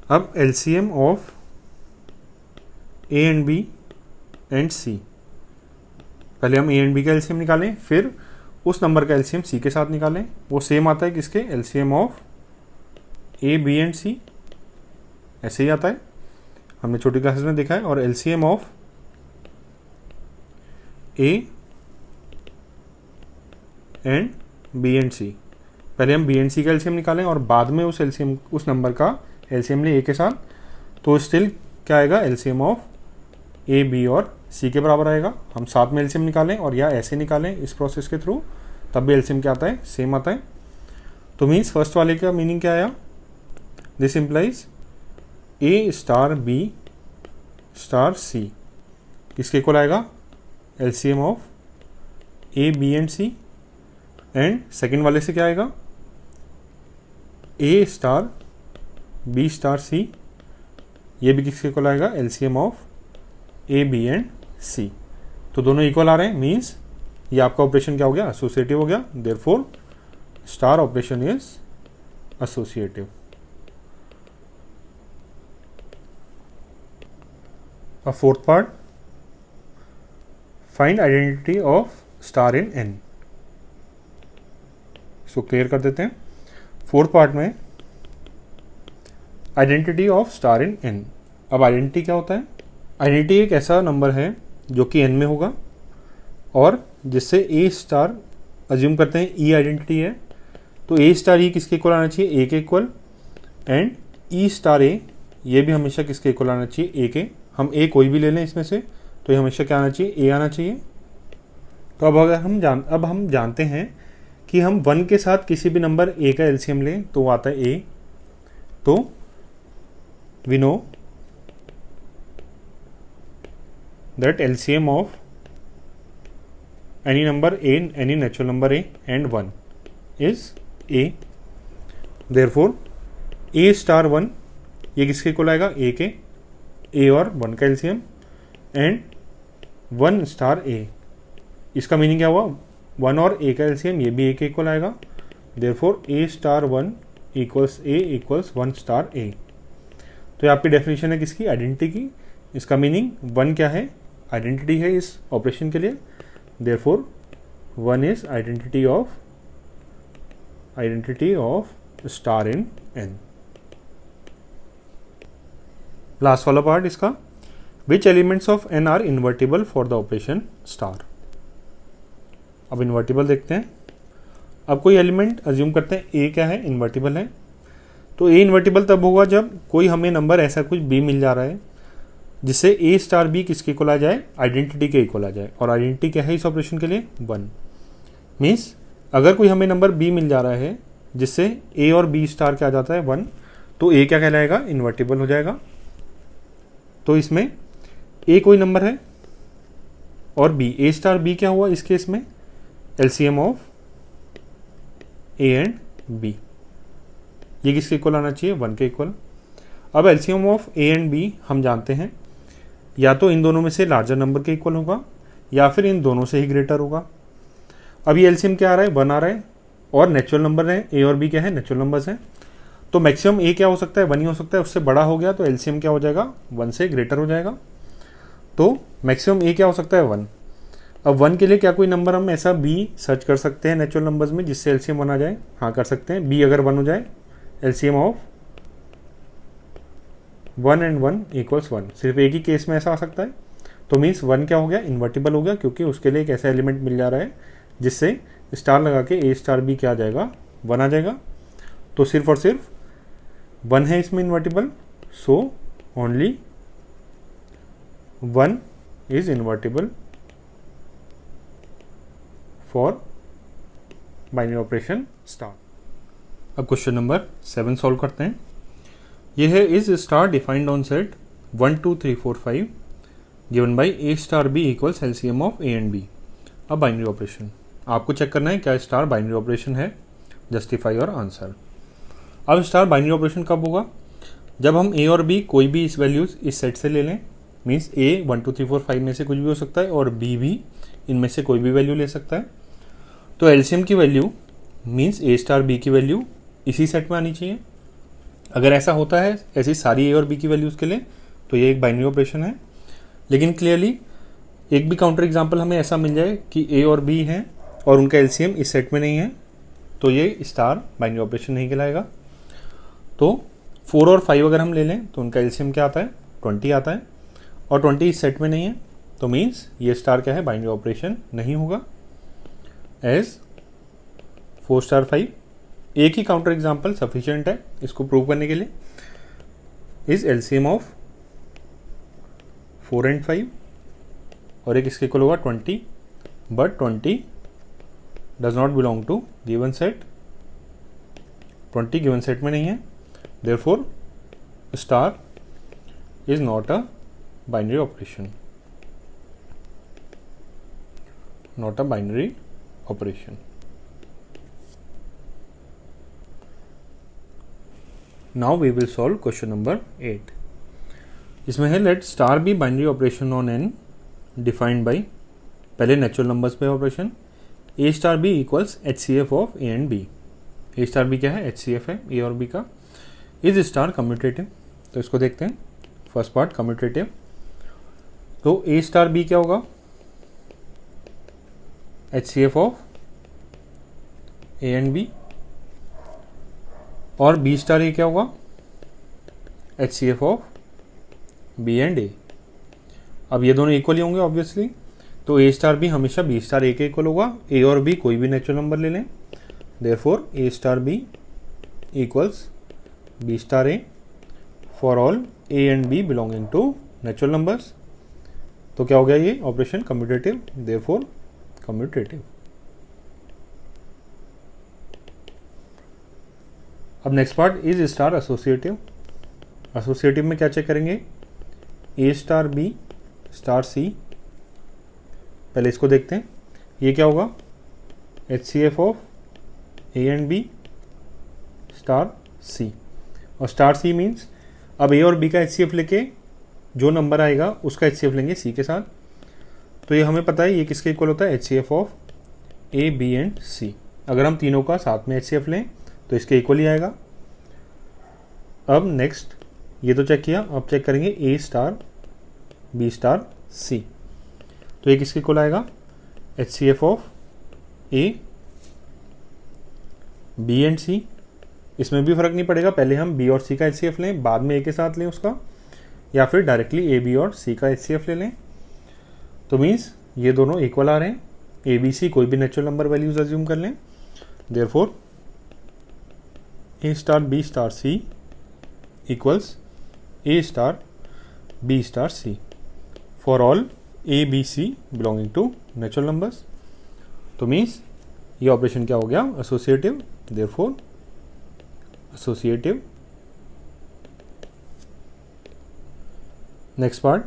अब LCM of A and B and C, पहले हम ए एंड बी का एलसीएम निकालें, फिर उस नंबर का एलसीएम सी के साथ निकालें। वो सेम आता है किसके, LCM of A B and C, ऐसे ही आता है, हमने छोटी क्लासेस में देखा है। और LCM of A and B and C, पहले हम बी एंड सी का एलसीएम निकालें और बाद में उस एलसीएम, उस नंबर का एलसीएम ले ए के साथ, तो स्टिल क्या आएगा, एलसीएम ऑफ ए बी और सी के बराबर आएगा। हम साथ में एलसीएम निकालें और या ऐसे निकालें इस प्रोसेस के थ्रू, तब भी एलसीएम क्या आता है, सेम आता है। तो मीन्स फर्स्ट वाले का मीनिंग क्या आया, this implies A star B star C किसके इक्वल आएगा, LCM of A B and C. And second वाले से क्या आएगा, ए स्टार बी स्टार सी, ये भी किसके इक्वल आएगा, LCM of A B and C. तो दोनों इक्वल आ रहे हैं, मीन्स ये आपका ऑपरेशन क्या हो गया, एसोसिएटिव हो गया। Therefore star operation is associative. A fourth part, find identity of star in n. So clear कर देते हैं। फोर्थ पार्ट में identity of star in n। अब आइडेंटिटी क्या होता है, आइडेंटिटी एक ऐसा नंबर है जो कि n में होगा और जिससे a स्टार अज्यूम करते हैं e आइडेंटिटी है, तो a स्टार ही किसके इक्वल आना चाहिए, a के equal. And e star a ये भी हमेशा किसके इक्वल आना चाहिए, a के। हम a कोई भी ले लें इसमें से, तो ये हमेशा क्या आना चाहिए, a आना चाहिए। तो अब अगर हम जानते हैं कि हम 1 के साथ किसी भी नंबर a का एलसीएम लें तो वो आता है a। तो we know that LCM of any number a, any natural number a and 1 is a। Therefore a star 1 ये किसके इक्वल आएगा, a के। a और 1 का एलसीएम एंड 1 स्टार a, इसका मीनिंग क्या हुआ, 1 और a का एलसीएम ये भी a के इक्वल आएगा। Therefore a star 1 equals a equals 1 star a। तो ये आपकी डेफिनेशन है किसकी, आइडेंटिटी की। इसका मीनिंग 1 क्या है, आइडेंटिटी है इस ऑपरेशन के लिए। Therefore 1 is identity of star in n। Last वाला पार्ट इसका, which elements of n are invertible for the operation star. अब इन्वर्टिबल देखते हैं। अब कोई एलिमेंट अज्यूम करते हैं a क्या है, इन्वर्टिबल है। तो a इन्वर्टिबल तब होगा जब कोई हमें नंबर ऐसा कुछ b मिल जा रहा है जिससे a स्टार b किसके इक्वल आ जाए, आइडेंटिटी के इक्वल आ जाए। और आइडेंटिटी क्या है इस ऑपरेशन के लिए, 1। मीन्स अगर कोई हमें नंबर b मिल जा रहा है जिससे a और b स्टार क्या आ जाता है, 1, तो a क्या कहलाएगा, इन्वर्टिबल हो जाएगा। तो इसमें a कोई नंबर है और b, a स्टार b क्या हुआ इस केस में, LCM of a and b। ये किसके इक्वल आना चाहिए, 1 के इक्वल। अब LCM of a and b हम जानते हैं या तो इन दोनों में से लार्जर नंबर के इक्वल होगा या फिर इन दोनों से ही ग्रेटर होगा। अब ये एलसीएम क्या आ रहा है, 1 आ रहा है और नेचुरल नंबर है a और b क्या है, नेचुरल नंबर्स हैं। तो मैक्सिमम a क्या हो सकता है, 1 ही हो सकता है। उससे बड़ा हो गया तो एलसीएम क्या हो जाएगा, 1 से ग्रेटर हो जाएगा। तो मैक्सिमम a क्या हो सकता है, 1। अब 1 के लिए क्या कोई नंबर हम ऐसा b सर्च कर सकते हैं नेचुरल नंबर्स में जिससे एलसीएम 1 आ जाए, हाँ कर सकते हैं। b अगर 1 हो जाए, एलसीएम ऑफ 1 एंड 1 इक्वल्स 1, सिर्फ एक ही केस में ऐसा आ सकता है। तो मीन्स 1 क्या हो गया, इन्वर्टिबल हो गया, क्योंकि उसके लिए एक ऐसा एलिमेंट मिल जा रहा है जिससे स्टार लगा के a स्टार b क्या आ जाएगा, 1 आ जाएगा। तो सिर्फ और सिर्फ 1 है इसमें invertible, so only 1 is invertible for binary operation star. अब क्वेश्चन नंबर 7 सॉल्व करते हैं। यह है, is star defined on set 1 2 3 4 5 given by a star b equals LCM of a and b। अब बाइनरी ऑपरेशन आपको चेक करना है क्या स्टार बाइनरी ऑपरेशन है, जस्टिफाई और आंसर। अब स्टार बाइनरी ऑपरेशन कब होगा, जब हम a और b कोई भी इस वैल्यूज इस सेट से ले लें। मीन्स a 1 2 3 4 5 में से कुछ भी हो सकता है और b भी इनमें से कोई भी वैल्यू ले सकता है। तो एलसीएम की value means a star b की वैल्यू इसी सेट में आनी चाहिए। अगर ऐसा होता है ऐसी सारी a और b की वैल्यूज़ के लिए तो ये एक बाइनरी ऑपरेशन है। लेकिन क्लियरली एक भी काउंटर एग्जाम्पल हमें ऐसा मिल जाए कि a और b हैं और उनका एलसीएम इस सेट में नहीं है तो ये स्टार बाइनरी ऑपरेशन नहीं कहलाएगा। तो 4 और 5 अगर हम ले लें तो उनका एलसीएम क्या आता है, 20 आता है और 20 इस सेट में नहीं है, तो मीन्स ये स्टार क्या है, बाइनरी ऑपरेशन नहीं होगा। एज 4 स्टार 5 एक ही काउंटर एग्जाम्पल सफिशिएंट है इसको प्रूव करने के लिए। इज एलसीएम ऑफ 4 एंड 5 और एक इसके इक्वल होगा 20, but 20 does not belong to given set, 20 given set में नहीं है, therefore star is not a binary operation, not a binary operation. Now we will solve question number 8। इसमें है let star be binary operation on N defined by, पहले natural numbers पे operation, a star B equals H C F of A and b. A star B क्या है? H C F है ए और B का। Is star commutative, तो इसको देखते हैं। फर्स्ट पार्ट कम्यूटेटिव, तो ए स्टार बी क्या होगा? H C F of A and B, और बी स्टार ए क्या होगा? H C F of B and A. अब ये दोनों इक्वल ही होंगे ऑब्वियसली, तो ए स्टार बी हमेशा बी स्टार ए के इक्वल होगा। ए और बी कोई भी नेचुरल नंबर ले लें, therefore A star B equals B star A for all A and B belonging to natural numbers. तो क्या हो गया ये ऑपरेशन? Commutative, therefore commutative. अब next part is star associative. Associative में क्या चेक करेंगे? ए स्टार बी स्टार सी, पहले इसको देखते हैं। ये क्या होगा? H C F of A and B star C, और स्टार सी मीन्स अब ए और बी का एच सी एफ लेके जो नंबर आएगा उसका एच सी एफ लेंगे सी के साथ। तो ये हमें पता है ये किसके इक्वल होता है? H C F of A B and C. अगर हम तीनों का साथ में एच सी एफ लें तो इसके इक्वल ही आएगा। अब नेक्स्ट ये तो चेक किया, अब चेक करेंगे ए स्टार बी स्टार सी, तो ये किसके इक्वल आएगा? H C F of A B and C. इसमें भी फर्क नहीं पड़ेगा, पहले हम बी और सी का एच सी एफ लें, बाद में ए के साथ लें उसका, या फिर डायरेक्टली ए बी और सी का एच सी एफ ले लें। तो मीन्स ये दोनों इक्वल आ रहे हैं। ए बी सी कोई भी नेचुरल नंबर वैल्यूज अज्यूम कर लें, therefore A star B star c equals a star B star c for all a B c belonging to natural numbers. तो मीन्स ये ऑपरेशन क्या हो गया? Associative, therefore associative. Next part,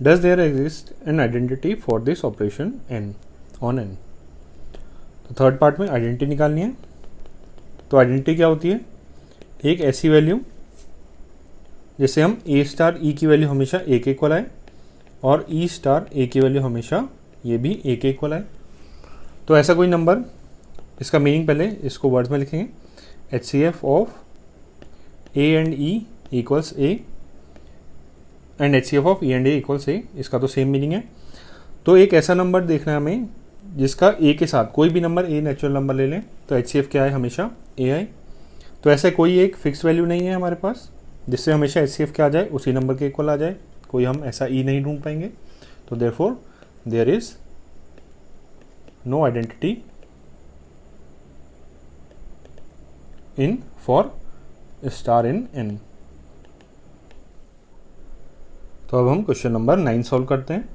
does there exist an identity for this operation N on N. तो third part में identity निकालनी है। तो आइडेंटिटी क्या होती है? एक ऐसी वैल्यू जैसे हम ए स्टार ई की वैल्यू हमेशा ए के इक्वल आए, और ई स्टार ए की वैल्यू हमेशा ये भी ए के इक्वल आए। तो ऐसा कोई नंबर, इसका मीनिंग पहले इसको वर्ड्स में लिखेंगे। H C F of A and E equals A, and H C F of E and A equals A, इसका तो सेम मीनिंग है। तो एक ऐसा नंबर देखना है हमें जिसका ए के साथ कोई भी नंबर ए नेचुरल नंबर ले लें, तो एच सी एफ क्या है? हमेशा ए आई। तो ऐसे कोई एक फिक्स वैल्यू नहीं है हमारे पास जिससे हमेशा एच सी एफ क्या आ जाए? उसी नंबर के इक्वल आ जाए। कोई हम ऐसा ई नहीं ढूंढ पाएंगे। तो therefore there is no identity in for star in N. तो अब हम क्वेश्चन नंबर 9 सॉल्व करते हैं।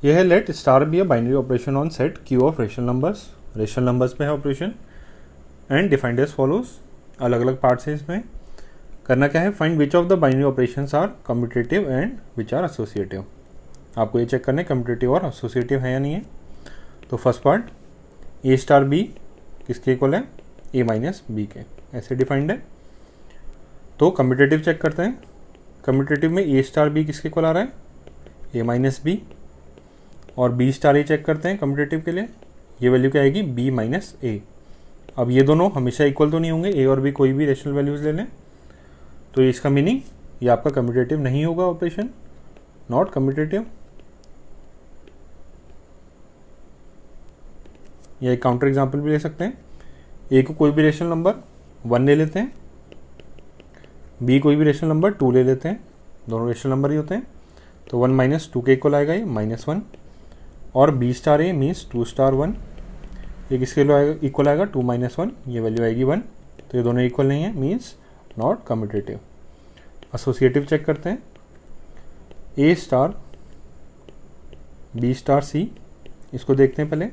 यह है let star be a binary operation on set Q of rational numbers. Rational numbers पे है operation, and defined as follows. अलग अलग पार्ट्स हैं इसमें। करना क्या है? Find which of the binary operations are commutative and which are associative. आपको ये चेक करना है कम्यूटेटिव और एसोसिएटिव है या नहीं है। तो first part, a star B किसके इक्वल है? ए माइनस बी के, ऐसे डिफाइंड है। तो कम्यूटेटिव चेक करते हैं। कम्यूटेटिव में ए स्टार बी किसके इक्वल आ रहा है? ए माइनस बी, और बी स्टार ए चेक करते हैं कम्यूटेटिव के लिए। ये वैल्यू क्या आएगी? बी माइनस ए। अब ये दोनों हमेशा इक्वल तो नहीं होंगे, ए और बी कोई भी रेशनल वैल्यूज ले लें, तो इसका मीनिंग ये आपका कम्यूटेटिव नहीं होगा ऑपरेशन, नॉट कम्यूटेटिव। या एक काउंटर एग्जांपल भी ले सकते हैं। ए को कोई भी रेशनल नंबर 1 ले लेते हैं, बी कोई भी रेशनल नंबर 2 ले लेते हैं, दोनों रेशनल नंबर ही होते हैं। तो 1 माइनस 2 के इक्वल आएगा ये -1, और B star A means 2 star 1, ये किसके इक्वल आएगा? 2 माइनस 1, ये वैल्यू आएगी 1। तो ये दोनों इक्वल नहीं है, means not commutative. Associative check करते हैं। A star B star c, इसको देखते हैं पहले।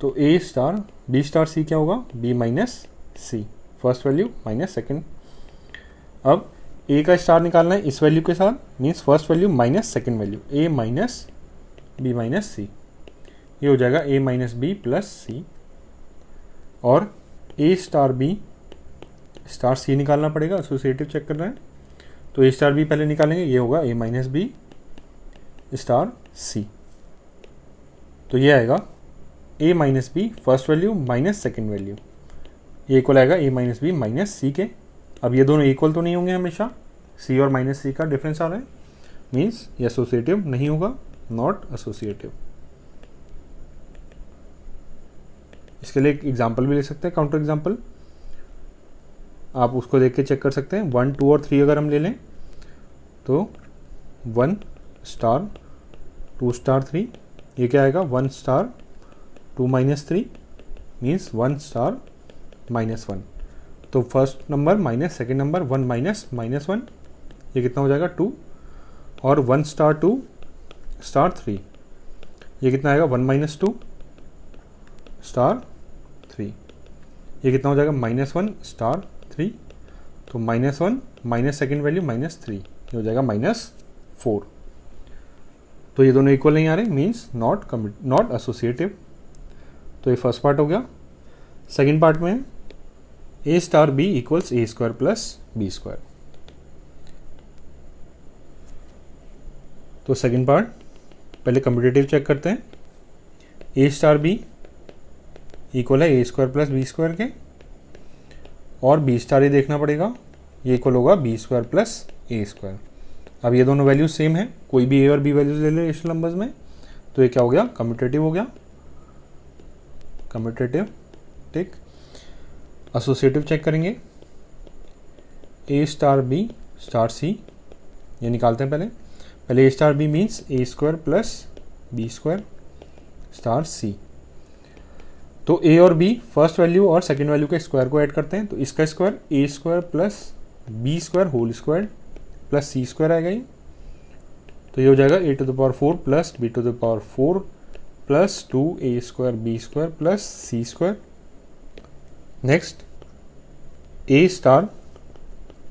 तो ए स्टार बी स्टार सी क्या होगा, B minus c, first value minus second. अब ए का स्टार निकालना है इस वैल्यू के साथ, means first value minus second value, A minus B minus C, ये हो जाएगा A minus B plus C. और ए स्टार बी स्टार सी निकालना पड़ेगा, एसोसिएटिव चेक करना है। तो ए स्टार बी पहले निकालेंगे, ये होगा ए माइनस बी स्टार सी। तो ये आएगा A minus B first value minus second value, ये इक्वल आएगा A minus B minus C के। अब ये दोनों इक्वल तो नहीं होंगे हमेशा, सी और माइनस सी का डिफरेंस आ रहा है, मीन्स ये एसोसिएटिव नहीं होगा, नॉट एसोसिएटिव। इसके लिए एक एग्जाम्पल भी ले सकते हैं, काउंटर एग्जाम्पल, आप उसको देख के चेक कर सकते हैं। 1, 2 और 3 अगर हम ले लें तो 1 स्टार 2 स्टार 3, ये क्या आएगा 1 star 2 minus 3, means 1 star minus 1। तो first number minus second number 1 minus minus 1, ये कितना हो जाएगा 2। और 1 स्टार 2 स्टार 3, ये कितना आएगा 1 माइनस 2 स्टार 3, ये कितना हो जाएगा -1 स्टार 3। तो -1 माइनस सेकेंड वैल्यू -3, ये हो जाएगा -4। तो ये दोनों इक्वल नहीं आ रहे, मीन्स नॉट एसोसिएटिव। तो ये फर्स्ट पार्ट हो गया। सेकेंड पार्ट में ए star B equals a square plus B square. तो सेकेंड पार्ट पहले कम्पिटेटिव चेक करते हैं। ए स्टार बी इक्वल है ए स्क्वायर प्लस बी स्क्वायर के, और बी स्टार ही देखना पड़ेगा, ये इक्वल होगा B square plus A square. अब ये दोनों वैल्यूज सेम है, कोई भी ए और बी वैल्यूज ले ले रेशनल नंबर्स में, तो ये क्या हो गया कम्यूटेटिव हो गया, कम्यूटेटिव। ठीक, एसोसिएटिव चेक करेंगे। A star B star C, ये निकालते हैं पहले ए star B means A square plus B square star सी। तो ए और बी फर्स्ट वैल्यू और सेकेंड वैल्यू के स्क्वायर को ऐड करते हैं, तो इसका square A square plus B square whole square plus C square आएगा ये। तो ये हो जाएगा A to the power 4 plus B to the power 4 plus 2 A square B square plus C square. Next A star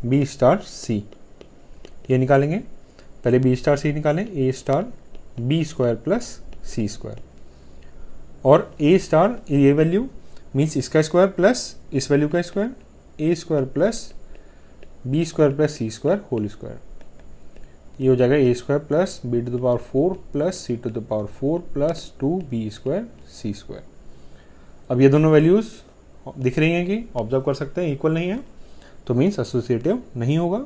B star C, ये निकालेंगे। पहले B star C निकालें, A star B square plus C square. और A star ये value means इसका square plus इस value का square, A square plus B square plus C square whole square, ये हो जाएगा A square plus B to the power 4 plus C to the power 4 plus 2 B square C square. अब ये दोनों values दिख रही हैं कि ऑब्जर्व कर सकते हैं इक्वल नहीं है, तो मीन्स एसोसिएटिव नहीं होगा,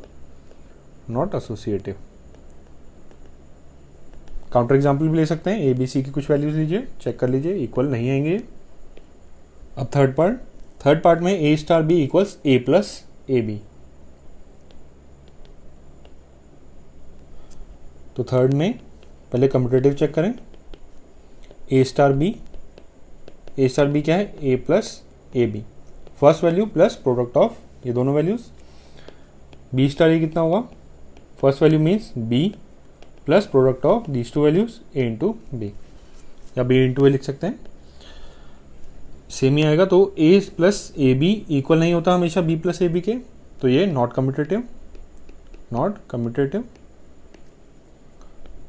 नॉट एसोसिएटिव। काउंटर एग्जाम्पल भी ले सकते हैं, ए बी सी की कुछ वैल्यूज लीजिए, चेक कर लीजिए, इक्वल नहीं आएंगे। अब थर्ड पार्ट में ए star B equals A plus A B. तो थर्ड में पहले कम्यूटेटिव चेक करें। ए स्टार बी क्या है A plus A B, first value plus product of ये दोनों वैल्यूज। बी स्टार ये कितना होगा, first value means B plus product of these two values A into B, या बी इंटू ए लिख सकते हैं, सेम ही आएगा। तो A plus A B equal नहीं होता हमेशा बी प्लस ए बी के, तो ये नॉट कम्यूटेटिव।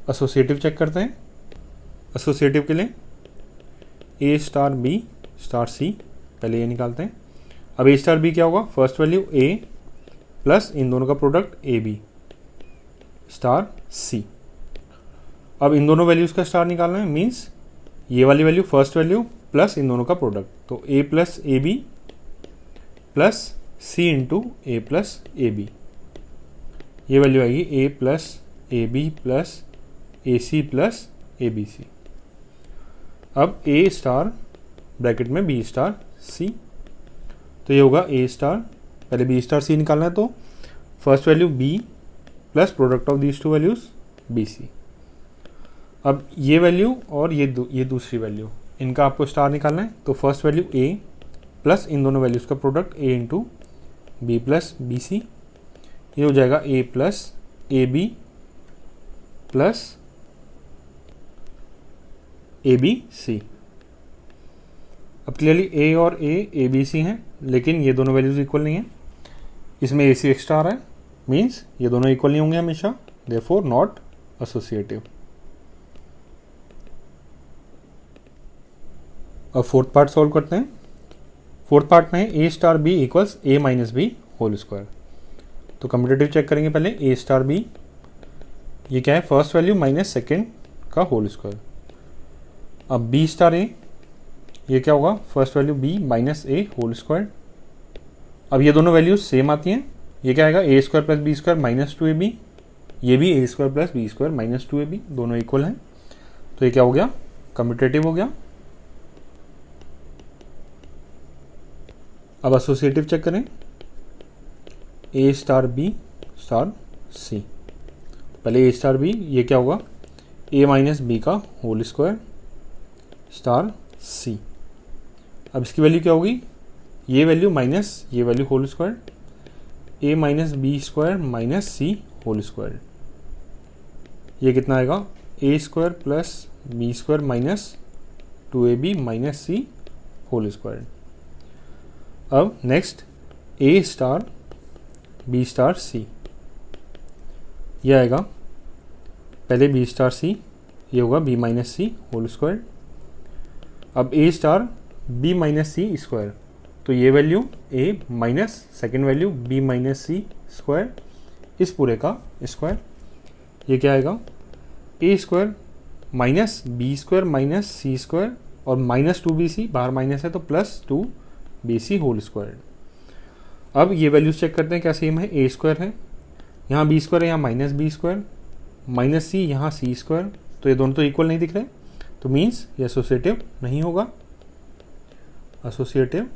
एसोसिएटिव चेक करते हैं। एसोसिएटिव के लिए ए स्टार बी स्टार सी, पहले ये निकालते हैं। अब ए स्टार बी क्या होगा, फर्स्ट वैल्यू ए प्लस इन दोनों का प्रोडक्ट ए बी स्टार सी। अब इन दोनों वैल्यूज का स्टार निकालना है, मीन्स ये वाली वैल्यू फर्स्ट वैल्यू प्लस इन दोनों का प्रोडक्ट, तो A plus A B plus C into A plus A B, ये वैल्यू आएगी A plus A B plus A C plus A B C. अब ए स्टार ब्रैकेट में बी स्टार सी, तो ये होगा ए स्टार, पहले बी स्टार सी निकालना है, तो first value B plus product of these two values B सी। अब ये वैल्यू और ये दूसरी वैल्यू, इनका आपको स्टार निकालना है, तो फर्स्ट वैल्यू ए प्लस इन दोनों वैल्यूज का प्रोडक्ट ए into B plus B C, ये हो जाएगा A plus A B plus A B C. अब क्लियरली ए और ए बी सी हैं, लेकिन ये दोनों वैल्यूज इक्वल नहीं है, इसमें ए सी एक्स्ट्रा आ रहा है, मीन्स ये दोनों इक्वल नहीं होंगे हमेशा, देयरफॉर नॉट एसोसिएटिव। अब फोर्थ पार्ट सॉल्व करते हैं। फोर्थ पार्ट में ए star B equals a minus b whole square. तो कम्पिटेटिव चेक करेंगे पहले, ए स्टार बी ये क्या है, फर्स्ट वैल्यू माइनस सेकेंड का होल स्क्वायर। अब बी स्टार ए ये क्या होगा, first value B minus A whole square. अब ये दोनों वैल्यूज सेम आती हैं, ये क्या आएगा, A square plus B square minus two A B, ये भी A square plus B square minus two A B, दोनों इक्वल हैं, तो ये क्या हो गया, कम्पिटेटिव हो गया। अब एसोसिएटिव चेक करें, ए स्टार बी स्टार सी। पहले ए स्टार बी ये क्या होगा, ए माइनस बी का होल स्क्वायर स्टार सी। अब इसकी वैल्यू क्या होगी, ये वैल्यू माइनस ये value whole square, A minus B square minus C whole square. ये कितना आएगा, A square plus B square minus two A B minus C whole square. अब next A star B star C, ये आएगा पहले B star C, ये होगा B minus C whole square. अब ए star B minus C square, तो ये value A minus second value B minus C square, इस पूरे का स्क्वायर, ये क्या आएगा, A square minus B square minus C square और माइनस टू बी सी, बाहर माइनस है तो plus two B C whole square. अब ये वैल्यूज चेक करते हैं क्या सेम है, ए स्क्वायर है, यहाँ बी स्क्वायर है, यहाँ माइनस बी स्क्वायर माइनस सी, यहाँ सी स्क्वायर, तो ये दोनों तो इक्वल नहीं दिख रहे, तो मीन्स ये एसोसिएटिव नहीं होगा, associative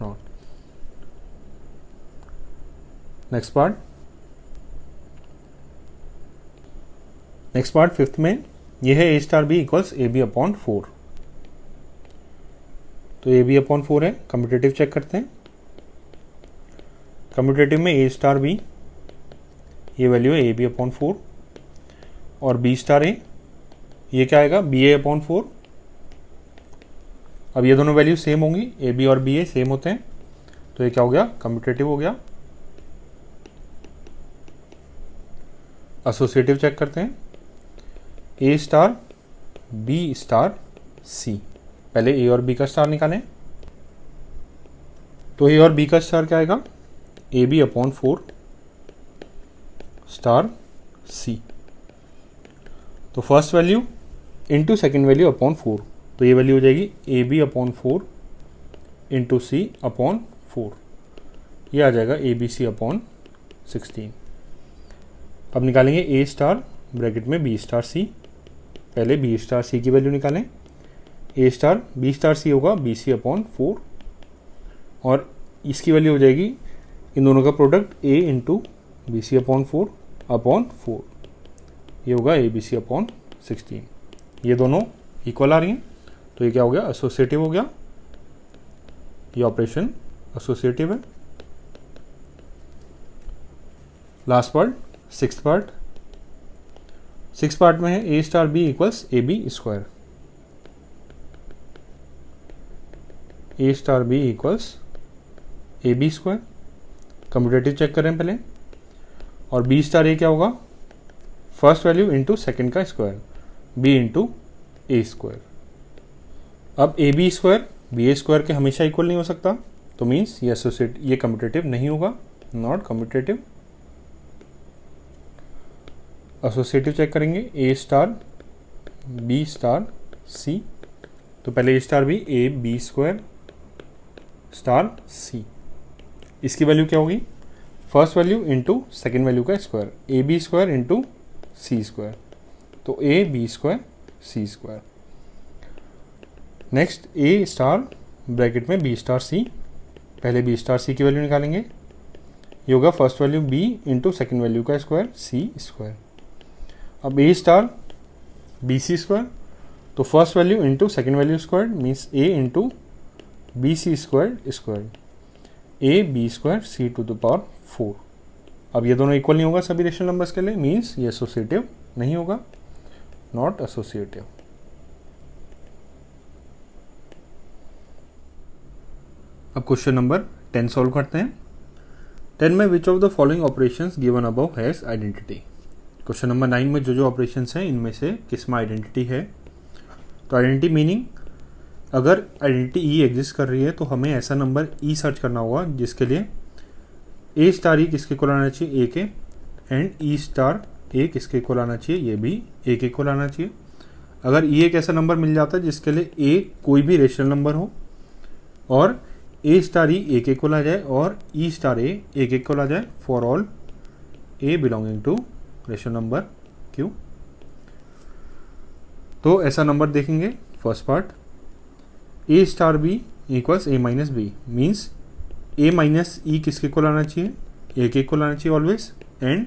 not. Next part fifth में ये है A star B equals A B upon 4। तो ए बी अपॉन 4 है, कम्पिटेटिव चेक करते हैं। कम्पिटेटिव में ए स्टार बी ये वैल्यू है ए बी अपॉन 4 और बी स्टार ए ये क्या आएगा, बी ए अपॉन 4। अब ये दोनों वैल्यू सेम होंगी, ए बी और बी ए सेम होते हैं, तो ये क्या हो गया, कम्पिटेटिव हो गया। एसोसिएटिव चेक करते हैं, ए स्टार बी स्टार सी। पहले ए और बी का स्टार निकालें, तो ए और बी का स्टार क्या आएगा, ए बी अपॉन 4 स्टार सी। तो first value into second value upon 4, तो ये वैल्यू हो जाएगी a B upon 4 into c upon 4, ये आ जाएगा ए बी सी अपॉन 16। अब निकालेंगे ए स्टार ब्रैकेट में बी स्टार सी। पहले बी स्टार सी की वैल्यू निकालें, A star B star c होगा बी सी अपॉन 4 और इसकी वैल्यू हो जाएगी इन दोनों का प्रोडक्ट ए इंटू बी सी अपॉन 4, ये होगा ए बी सी अपॉन 16। ये दोनों इक्वल आ रही हैं, तो ये क्या हो गया, एसोसिएटिव हो गया, ये ऑपरेशन एसोसिएटिव है। लास्ट पार्ट सिक्स्थ पार्ट में है A star B equals A B square. A star B equals A B square, commutative check करें पहले, और बी स्टार ए क्या होगा, फर्स्ट वैल्यू इंटू सेकेंड का square, B into A square. अब A B square B A square के हमेशा equal नहीं हो सकता, तो मीन्स ये ये कम्पिटेटिव नहीं होगा, नॉट कम्पिटेटिव। एसोसिएटिव चेक करेंगे, ए स्टार बी स्टार सी। तो पहले ए star B A B square star C, इसकी वैल्यू क्या होगी, first value into second value का square, A B square into C square, तो A B square C square. Next A star bracket में B star सी, पहले B star C की value निकालेंगे, ये होगा first value B into second value का square C square. अब ए star b c square, तो first value into second value square means a into B c square square, A B square c to the power 4। अब ये दोनों equal नहीं होगा सभी rational numbers के लिए, मीन्स ये एसोसिएटिव नहीं होगा, नॉट एसोसिएटिव। अब क्वेश्चन नंबर 10 सॉल्व करते हैं। 10 में विच of the following operations given above has identity. Question number 9 में जो ऑपरेशंस हैं इनमें से किस में आइडेंटिटी है। तो आइडेंटिटी मीनिंग अगर आइडेंटिटी ई एग्जिस्ट कर रही है तो हमें ऐसा नंबर ई सर्च करना होगा जिसके लिए ए स्टार ई किसके इक्वल आना चाहिए, ए के, एंड ई स्टार ए किसके इक्वल आना चाहिए, ये भी ए के इक्वल आना चाहिए। अगर ई एक ऐसा नंबर मिल जाता है जिसके लिए ए कोई भी रेशनल नंबर हो और ए स्टार ई के इक्वल आ जाए और ई स्टार ए के इक्वल आ जाए for all A belonging to rational number Q. तो ऐसा नंबर देखेंगे first part, a star B equals a minus b, means a minus e किसके इक्वल आना चाहिए, ए के इक्वल आना चाहिए always, and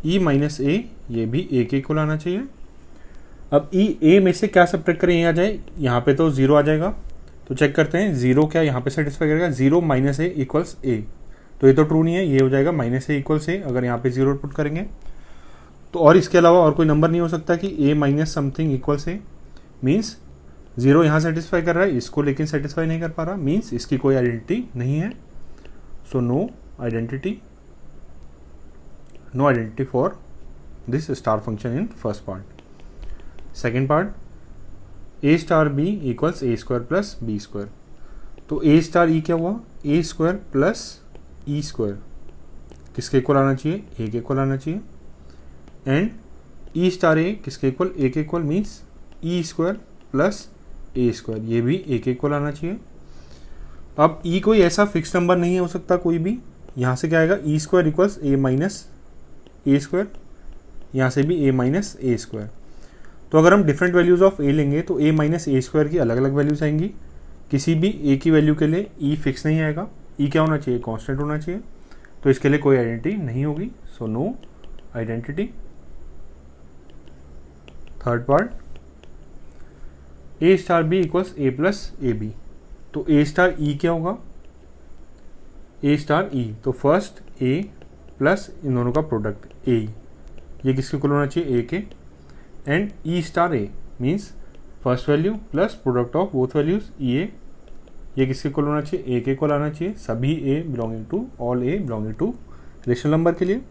E minus a ये भी ए के इक्वल आना चाहिए। अब ई ए में से क्या सब्ट्रैक्ट करें, ये आ जाए, यहाँ पे तो जीरो आ जाएगा, तो चेक करते हैं जीरो क्या यहाँ पे सेटिस्फाई करेगा, जीरो माइनस ए इक्वल्स ए, तो ये तो ट्रू नहीं है, ये हो जाएगा माइनस ए इक्वल्स ए अगर यहाँ पे जीरो पुट करेंगे तो। और इसके अलावा और कोई नंबर नहीं हो सकता कि ए minus something equals a, means zero यहाँ सेटिस्फाई कर रहा है इसको लेकिन सेटिस्फाई नहीं कर पा रहा, मीन्स इसकी कोई आइडेंटिटी नहीं है। So no identity for this star function in first part. Second part, a star B equals a square plus B square, तो ए स्टार ई क्या हुआ, a square plus e square किसके इक्वल आना चाहिए, ए के इक्वल आना चाहिए, एंड ई स्टार ए किसके इक्वल, ए के equal, means E square plus A square ये भी ए के इक्वल आना चाहिए। अब ई कोई ऐसा फिक्स नंबर नहीं हो सकता कोई भी, यहाँ से क्या आएगा, E square equals a minus A square, यहाँ से भी ए माइनस ए स्क्वायर। तो अगर हम डिफरेंट वैल्यूज़ ऑफ ए लेंगे तो ए माइनस ए स्क्वायर की अलग अलग वैल्यूज आएंगी, किसी भी ए की वैल्यू के लिए ई फिक्स नहीं आएगा, ई क्या होना चाहिए, कांस्टेंट होना चाहिए, तो इसके लिए कोई आइडेंटिटी नहीं होगी। So no identity. Third part, a star B equals A plus A B, तो ए स्टार ई क्या होगा, ए स्टार ई, तो फर्स्ट ए प्लस इन दोनों का प्रोडक्ट ए, ये किसके इक्वल होना चाहिए, ए के, and E star A means first value plus product of both values E A, ये किसके इक्वल होना चाहिए, ए के इक्वल आना चाहिए, सभी A belonging to, all A belonging to rational number के लिए।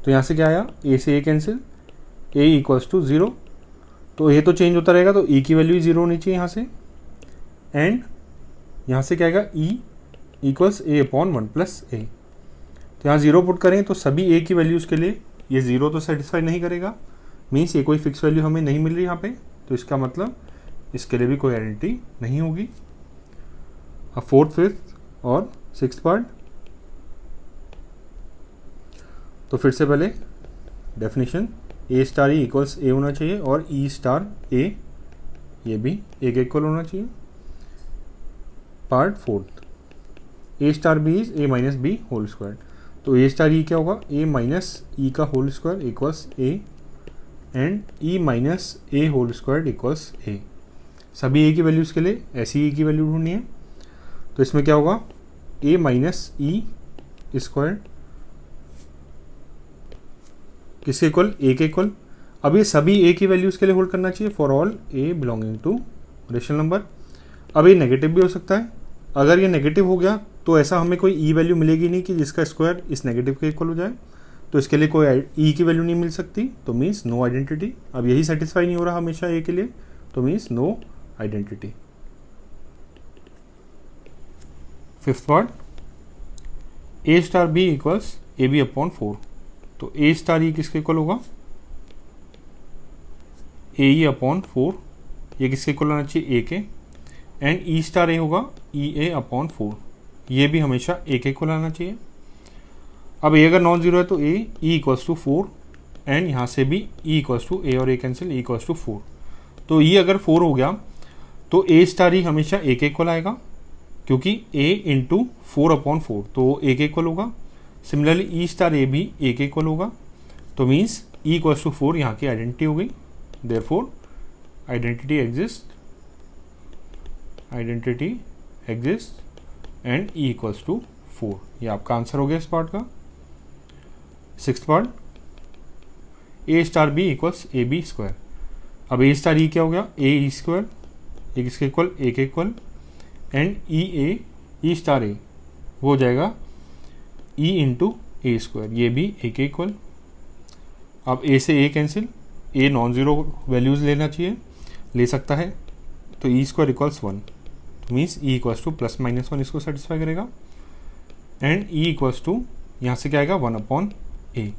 तो यहाँ से क्या आया, ए से A cancel, A equals to zero, तो ये तो चेंज होता रहेगा, तो ई की वैल्यू जीरो होनी चाहिए यहाँ से, एंड यहाँ से क्या आएगा, ई equals a upon one plus ए, तो यहाँ जीरो पुट करें तो सभी ए की वैल्यूज़ के लिए ये जीरो तो सेटिस्फाई नहीं करेगा, मीन्स ये कोई फिक्स वैल्यू हमें नहीं मिल रही यहाँ पे, तो इसका मतलब इसके लिए भी कोई आइडेंटिटी नहीं होगी। अब फोर्थ, फिफ्थ और सिक्स्थ पार्ट, तो फिर से पहले डेफिनेशन, ए स्टार ई इक्वल्स ए होना चाहिए और ई स्टार ए ये भी ए के इक्वल होना चाहिए। Part fourth, a star b is a minus b whole square, तो ए स्टार ई क्या होगा, ए माइनस ई का whole square equals A, and E minus A whole square equals A, सभी ए की वैल्यूज़ के लिए ऐसी ए की वैल्यू ढूंढनी है, तो इसमें क्या होगा, ए माइनस ई स्क्वायर किसके इक्वल, ए के इक्वल। अब ये सभी ए की वैल्यूज़ के लिए होल्ड करना चाहिए for all A belonging to rational number. अब ये नेगेटिव भी हो सकता है, अगर ये नेगेटिव हो गया तो ऐसा हमें कोई ई वैल्यू मिलेगी नहीं कि जिसका स्क्वायर इस नेगेटिव के इक्वल हो जाए, तो इसके लिए कोई ई की वैल्यू नहीं मिल सकती, तो मीन्स नो आइडेंटिटी। अब यही सेटिस्फाई नहीं हो रहा हमेशा ए के लिए, तो means no identity. Fifth part, a star B equals A B upon 4, तो ए स्टार ई किसके इक्वल होगा, ए ई अपॉन 4, ये किसके इक्वल आना चाहिए, ए के, एंड ई स्टार ए होगा ई ए अपॉन 4, ये भी हमेशा ए के इक्वल आना चाहिए। अब ए अगर नॉन जीरो है तो ए ई इक्वल्स टू 4, एंड यहाँ से भी ई इक्वल्स टू ए और ए कैंसिल, ई इक्वल्स टू 4, तो ई अगर 4 हो गया तो ए स्टार ई हमेशा ए के इक्वल आएगा, क्योंकि ए इंटू 4 अपॉन 4 तो ए के इक्वल होगा। सिमिलरली ई स्टार ए भी ए के इक्वल होगा, तो मीन्स ई इक्वल्स टू 4 यहाँ की आइडेंटिटी हो गई, therefore identity exist and E equals to 4, ये आपका आंसर हो गया इस पार्ट का। Sixth part, a star B equals A B square, अब ए स्टार ई क्या हो गया, ए ई स्क्वायर, ये किसके इक्वल, ए के equal, and E A E star A वो हो जाएगा ई इंटू ए स्क्वायर, ये भी ए के इक्वल। अब ए से A cancel, A non zero values लेना चाहिए, ले सकता है, तो ई स्क्वायर इक्वल्स 1, तो मीन्स ई इक्वल्स टू प्लस माइनस 1 इसको सेटिस्फाई करेगा। एंड ई इक्वल्स टू यहाँ से क्या आएगा 1/a।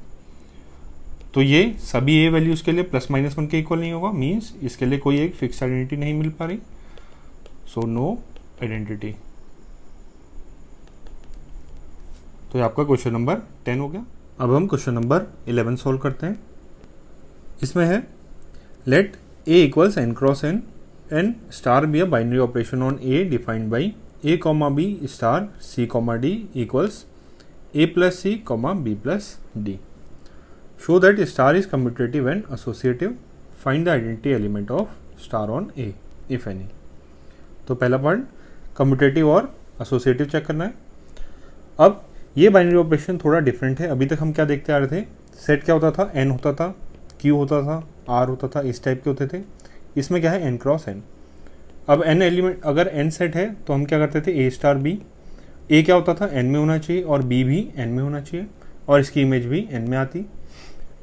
तो ये सभी ए वैल्यूज़ के लिए प्लस माइनस 1 के इक्वल नहीं होगा, मीन्स इसके लिए कोई एक फिक्स आइडेंटिटी नहीं मिल पा रही, सो नो आइडेंटिटी। तो ये आपका क्वेश्चन नंबर 10 हो गया। अब हम क्वेश्चन नंबर 11 सॉल्व करते हैं। इसमें है let a equals n cross n and star be a binary operation on a defined by a comma b star c comma d equals a plus c comma b plus d। Show that star is commutative and associative, find the identity element of star on a if any. तो पहला part commutative और associative check करना है। अब ये binary operation थोड़ा different है। अभी तक हम क्या देखते आ रहे थे, सेट क्या होता था, n होता था, q होता था, r होता था, इस टाइप के होते थे। इसमें क्या है n क्रॉस n। अब n एलिमेंट, अगर n सेट है तो हम क्या करते थे a स्टार b, a क्या होता था n में होना चाहिए और b भी n में होना चाहिए और इसकी इमेज भी n में आती,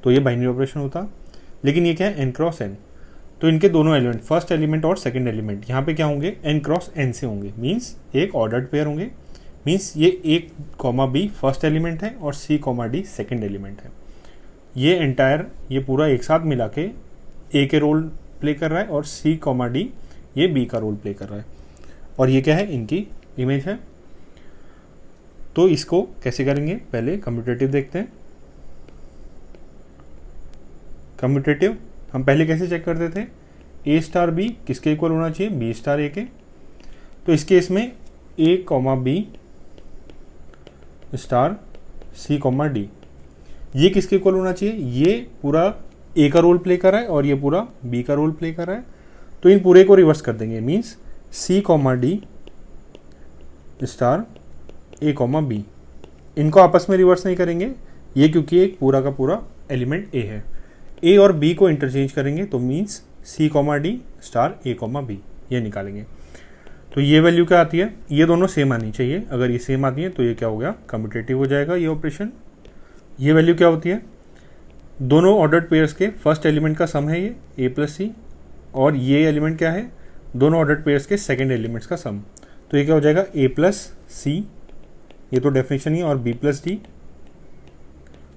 तो ये बाइनरी ऑपरेशन होता। लेकिन ये क्या है n क्रॉस n, तो इनके दोनों एलिमेंट, फर्स्ट एलिमेंट और सेकेंड एलिमेंट यहाँ पे क्या होंगे n क्रॉस n से होंगे, मीन्स एक ऑर्डर्ड पेयर होंगे। मीन्स ये a comma b first element है और c comma d second element है। ये एंटायर, ये पूरा एक साथ मिला के a के रोल प्ले कर रहा है और c कॉमा d ये b का रोल प्ले कर रहा है, और ये क्या है, इनकी इमेज है। तो इसको कैसे करेंगे, पहले कम्यूटेटिव देखते हैं। कम्यूटेटिव हम पहले कैसे चेक करते थे, a स्टार b किसके इक्वल होना चाहिए, b स्टार a के। तो इस केस में a comma b star c comma d ये किसके इक्वल होना चाहिए, ये पूरा a का रोल प्ले कर रहा है और ये पूरा b का रोल प्ले कर रहा है। तो इन पूरे को रिवर्स कर देंगे, means c comma d star a comma b। इनको आपस में रिवर्स नहीं करेंगे, ये क्योंकि एक पूरा का पूरा एलिमेंट a है। a और b को इंटरचेंज करेंगे तो means c comma d star a comma b ये निकालेंगे। तो ये वैल्यू क्या आती है, ये दोनों सेम आनी चाहिए। अगर ये सेम आती है तो ये क्या हो गया, कम्यूटेटिव हो जाएगा ये ऑपरेशन। ये वैल्यू क्या होती है, दोनों ऑर्डर्ड पेयर्स के फर्स्ट एलिमेंट का सम है ये a प्लस सी, और ये एलिमेंट क्या है, दोनों ऑर्डर्ड पेयर्स के सेकेंड एलिमेंट्स का सम। तो ये क्या हो जाएगा a प्लस सी, ये तो डेफिनेशन ही है, और b प्लस डी,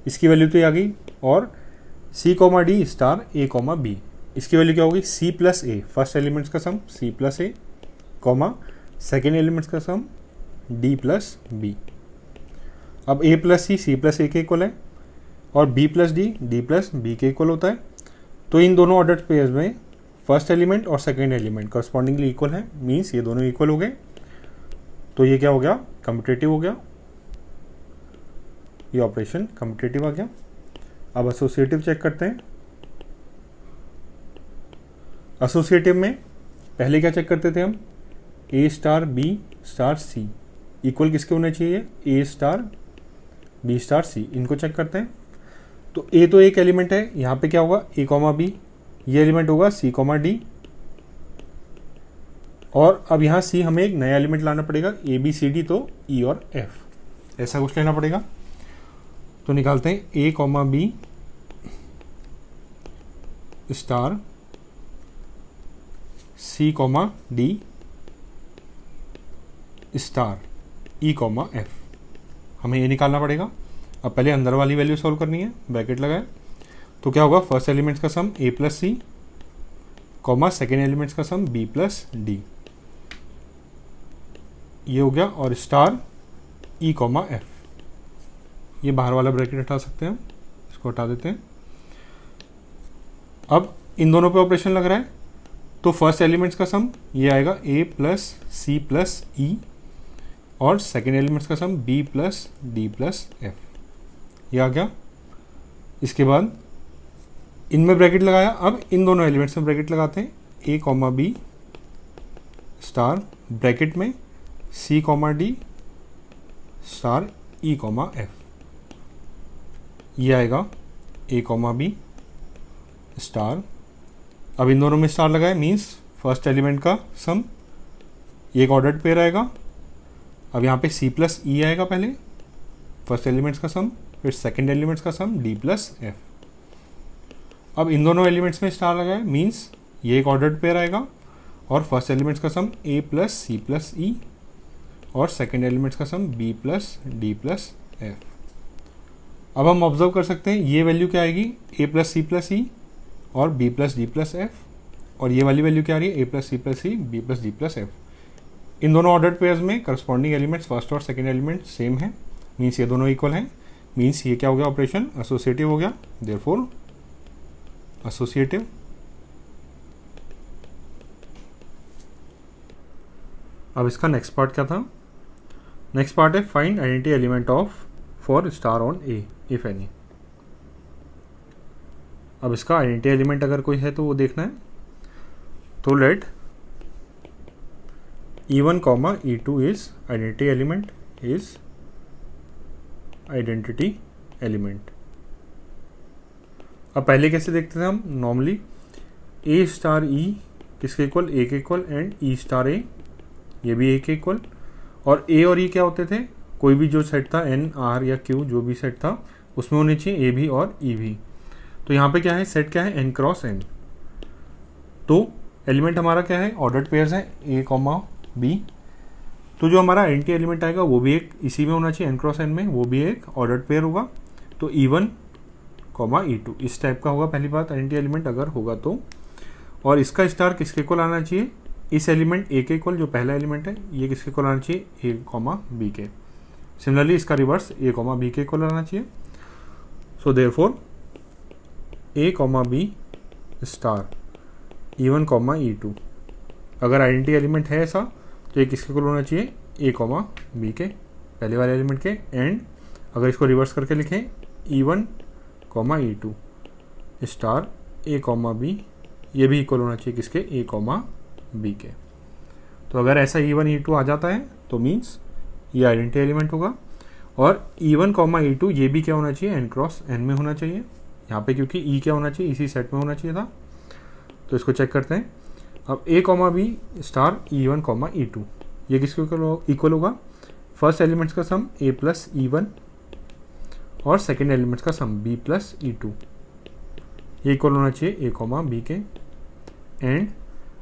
इसकी वैल्यू तो ये आ गई। और c कॉमा d star a comma b, इसकी वैल्यू क्या होगी, c plus a first elements का sum c plus a comma second elements का सम d प्लस b। अब a plus C plus a के इक्वल है और b plus D plus b के इक्वल होता है। तो इन दोनों ऑर्डर्ड पेयर्स में फर्स्ट एलिमेंट और सेकेंड एलिमेंट करस्पॉन्डिंगली इक्वल है, मीन्स ये दोनों इक्वल हो गए। तो ये क्या हो गया, कम्यूटेटिव हो गया, ये ऑपरेशन कम्यूटेटिव आ गया। अब एसोसिएटिव चेक करते हैं। एसोसिएटिव में पहले क्या चेक करते थे हम, a star b star c equal किसके होने चाहिए, a star b star c, इनको चेक करते हैं। तो a तो एक एलिमेंट है, यहाँ पे क्या होगा a कॉमा b, ये एलिमेंट होगा c कॉमा d, और अब यहाँ c हमें एक नया एलिमेंट लाना पड़ेगा, a b c d, तो e और f ऐसा कुछ लेना पड़ेगा। तो निकालते हैं a comma b star c comma d star e comma f, हमें ये निकालना पड़ेगा। अब पहले अंदर वाली वैल्यू सॉल्व करनी है, ब्रैकेट लगाए तो क्या होगा, फर्स्ट एलिमेंट्स का sum a plus c comma second elements का सम b प्लस डी, ये हो गया, और स्टार e कॉमा f। ये बाहर वाला ब्रैकेट हटा सकते हैं हम, इसको हटा देते हैं। अब इन दोनों पे ऑपरेशन लग रहा है, तो फर्स्ट एलिमेंट्स का सम ये आएगा a plus C plus E, और सेकेंड एलिमेंट्स का sum b plus D plus F, ये आ गया। इसके बाद इनमें ब्रैकेट लगाया, अब इन दोनों एलिमेंट्स में ब्रैकेट लगाते हैं, a comma b star bracket में c comma d star e comma f, ये आएगा a कॉमा b स्टार। अब इन दोनों में स्टार लगाए, मीन्स फर्स्ट एलिमेंट का सम, ये एक ऑर्डर्ड पेयर आएगा। अब यहाँ पे C प्लस ई आएगा पहले, फर्स्ट एलिमेंट्स का सम, फिर सेकेंड एलिमेंट्स का सम D प्लस एफ। अब इन दोनों एलिमेंट्स में स्टार लगा है, मीन्स ये एक ऑर्डर्ड पेयर आएगा, और फर्स्ट एलिमेंट्स का sum A plus C plus E और सेकेंड एलिमेंट्स का sum B plus D plus F. अब हम ऑब्जर्व कर सकते हैं ये वैल्यू क्या आएगी, A plus C plus E और B plus D plus F, और ये वाली वैल्यू क्या आ रही है, A plus C plus E B plus D plus F. इन दोनों ऑर्डर्ड पेयर्स में करस्पॉन्डिंग एलिमेंट्स फर्स्ट और सेकेंड एलिमेंट सेम है, मीन्स ये दोनों इक्वल हैं, मीन्स ये क्या हो गया, ऑपरेशन एसोसिएटिव हो गया, देयरफॉर एसोसिएटिव। अब इसका नेक्स्ट पार्ट क्या था, नेक्स्ट पार्ट है find identity element of for star on A if any. अब इसका आइडेंटिटी एलिमेंट अगर कोई है तो वो देखना है, तो let E1 comma E2 is identity element, is identity element. अब पहले कैसे देखते थे हम, नॉर्मली A स्टार E किसके इक्वल, A के equal, and E star A ये भी A के इक्वल, और A और E क्या होते थे, कोई भी जो सेट था N R या Q जो भी सेट था उसमें होने चाहिए A भी और E भी। तो यहाँ पे क्या है, सेट क्या है, N क्रॉस N। तो एलिमेंट हमारा क्या है, ऑर्डर्ड पेयर्स है A कॉमा B। तो जो हमारा आइडेंटिटी एलिमेंट आएगा वो भी एक इसी में होना चाहिए, N क्रॉस N में, वो भी एक ऑर्डर्ड पेयर होगा। तो E1 कॉमा E2 इस टाइप का होगा पहली बात आइडेंटिटी एलिमेंट अगर होगा तो। और इसका स्टार किसके इक्वल आना चाहिए, इस एलिमेंट A के इक्वल जो पहला एलिमेंट है ये किसके इक्वल आना चाहिए, A कॉमा B के। सिमिलरली इसका रिवर्स A कॉमा B के इक्वल आना चाहिए। So therefore A comma B star E1 comma E2 अगर आइडेंटिटी एलिमेंट है ऐसा तो ये किसके इक्वल होना चाहिए, A कॉमा B के, पहले वाले एलिमेंट के। एंड अगर इसको रिवर्स करके लिखें E1 comma E2 star A comma B ये भी इक्वल होना चाहिए किसके, A कॉमा B के। तो अगर ऐसा E1 E2 आ जाता है तो मीन्स ये आइडेंटिटी एलिमेंट होगा। और E1 कॉमा E2 ये भी क्या होना चाहिए, N क्रॉस N में होना चाहिए यहाँ पे, क्योंकि E क्या होना चाहिए, इसी सेट में होना चाहिए था। तो इसको चेक करते हैं। अब A comma B star E1 comma E2 ये किसके इक्वल होगा, फर्स्ट एलिमेंट्स का सम A प्लस E1 और सेकेंड एलिमेंट्स का सम B प्लस E2 ये इक्वल होना चाहिए A कॉमा B के। एंड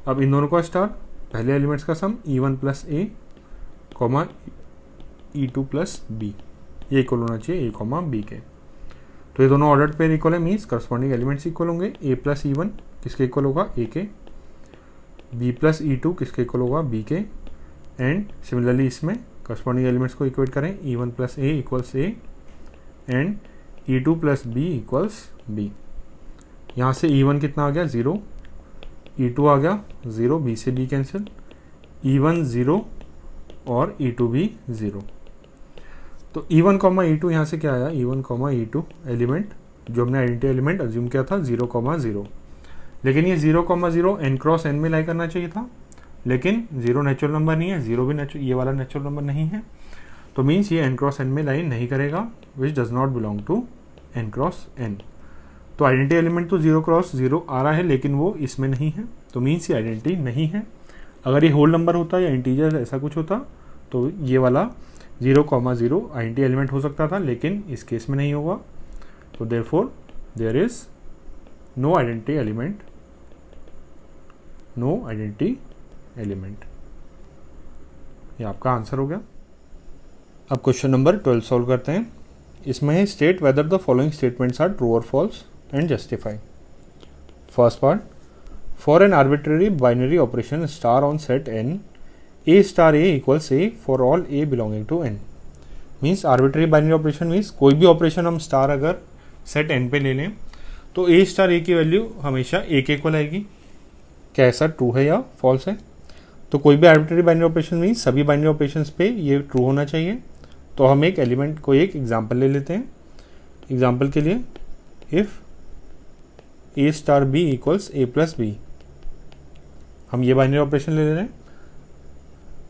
अब इन दोनों का स्टार, पहले एलिमेंट्स का सम E1 plus A comma E2 plus B ये इक्वल होना चाहिए A कॉमा B के। तो ये दोनों ऑर्डर्ड पेयर इक्वल है, मीन्स करस्पॉन्डिंग एलिमेंट्स इक्वल होंगे। A प्लस E1 किसके इक्वल होगा, A के। B प्लस E2 किसके इक्वल होगा, B के। एंड सिमिलरली इसमें करस्पॉन्डिंग एलिमेंट्स को इक्वेट करें, E1 plus A equals A and E2 plus B equals B। यहाँ से E1 कितना आ गया, 0, E2 आ गया 0, B से B कैंसिल, E1 0 और E2 भी 0। तो E1 कॉमा E2 यहाँ से क्या आया, E1 कॉमा E2 एलिमेंट जो हमने आइडेंटिटी एलिमेंट अज्यूम किया था 0 कॉमा 0, लेकिन ये 0 कॉमा 0 N क्रॉस N में लाई करना चाहिए था, लेकिन 0 नेचुरल नंबर नहीं है, 0 भी ये वाला नेचुरल नंबर नहीं है। तो मीन्स ये N क्रॉस N में लाई नहीं करेगा, which does not belong to N cross N। तो आइडेंटिटी एलिमेंट तो 0 क्रॉस 0 आ रहा है, लेकिन वो इसमें नहीं है, तो मीन्स ये आइडेंटिटी नहीं है। अगर ये होल नंबर होता या इंटीजर ऐसा कुछ होता तो ये वाला 0 कॉमा 0 आइडेंटिटी एलिमेंट हो सकता था, लेकिन इस केस में नहीं होगा। तो therefore there is no identity element, no identity element. ये आपका आंसर हो गया। अब क्वेश्चन नंबर 12 सॉल्व करते हैं। इसमें है state whether the following statements are true और false and justify. First part, for an arbitrary binary operation star on set n A star A equals A for all A belonging to n। Means arbitrary binary operation means कोई भी operation हम star अगर set n पे ले लें तो A star A की value हमेशा A के इक्वल आएगी। क्या ऐसा ट्रू है या फॉल्स है? तो कोई भी आर्बिट्ररी बाइनरी ऑपरेशन मीन्स सभी बाइनरी ऑपरेशंस पे ये ट्रू होना चाहिए। तो हम एक एलिमेंट को एक एग्जांपल ले लेते हैं। एग्जांपल के लिए if A star B equals A plus B, हम ये बाइनरी ऑपरेशन ले रहे हैं,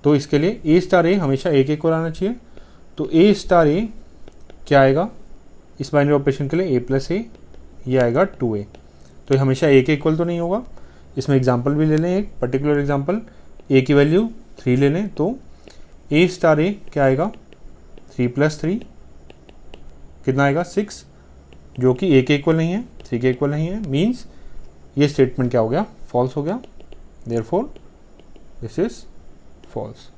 तो इसके लिए A स्टार A हमेशा A के इक्वल आना चाहिए। तो A स्टार A क्या आएगा इस बाइनरी ऑपरेशन के लिए, A प्लस A, ये आएगा 2A। तो ये हमेशा A के इक्वल तो नहीं होगा। इसमें एग्जांपल भी ले लें, एक पर्टिकुलर एग्जांपल A की वैल्यू 3 ले लें, तो ए स्टार ए क्या आएगा 3 + 3 कितना आएगा 6, जो कि ए के इक्वल नहीं है, 3 के इक्वल नहीं है, मीन्स ये स्टेटमेंट क्या हो गया, फॉल्स हो गया, therefore this is false.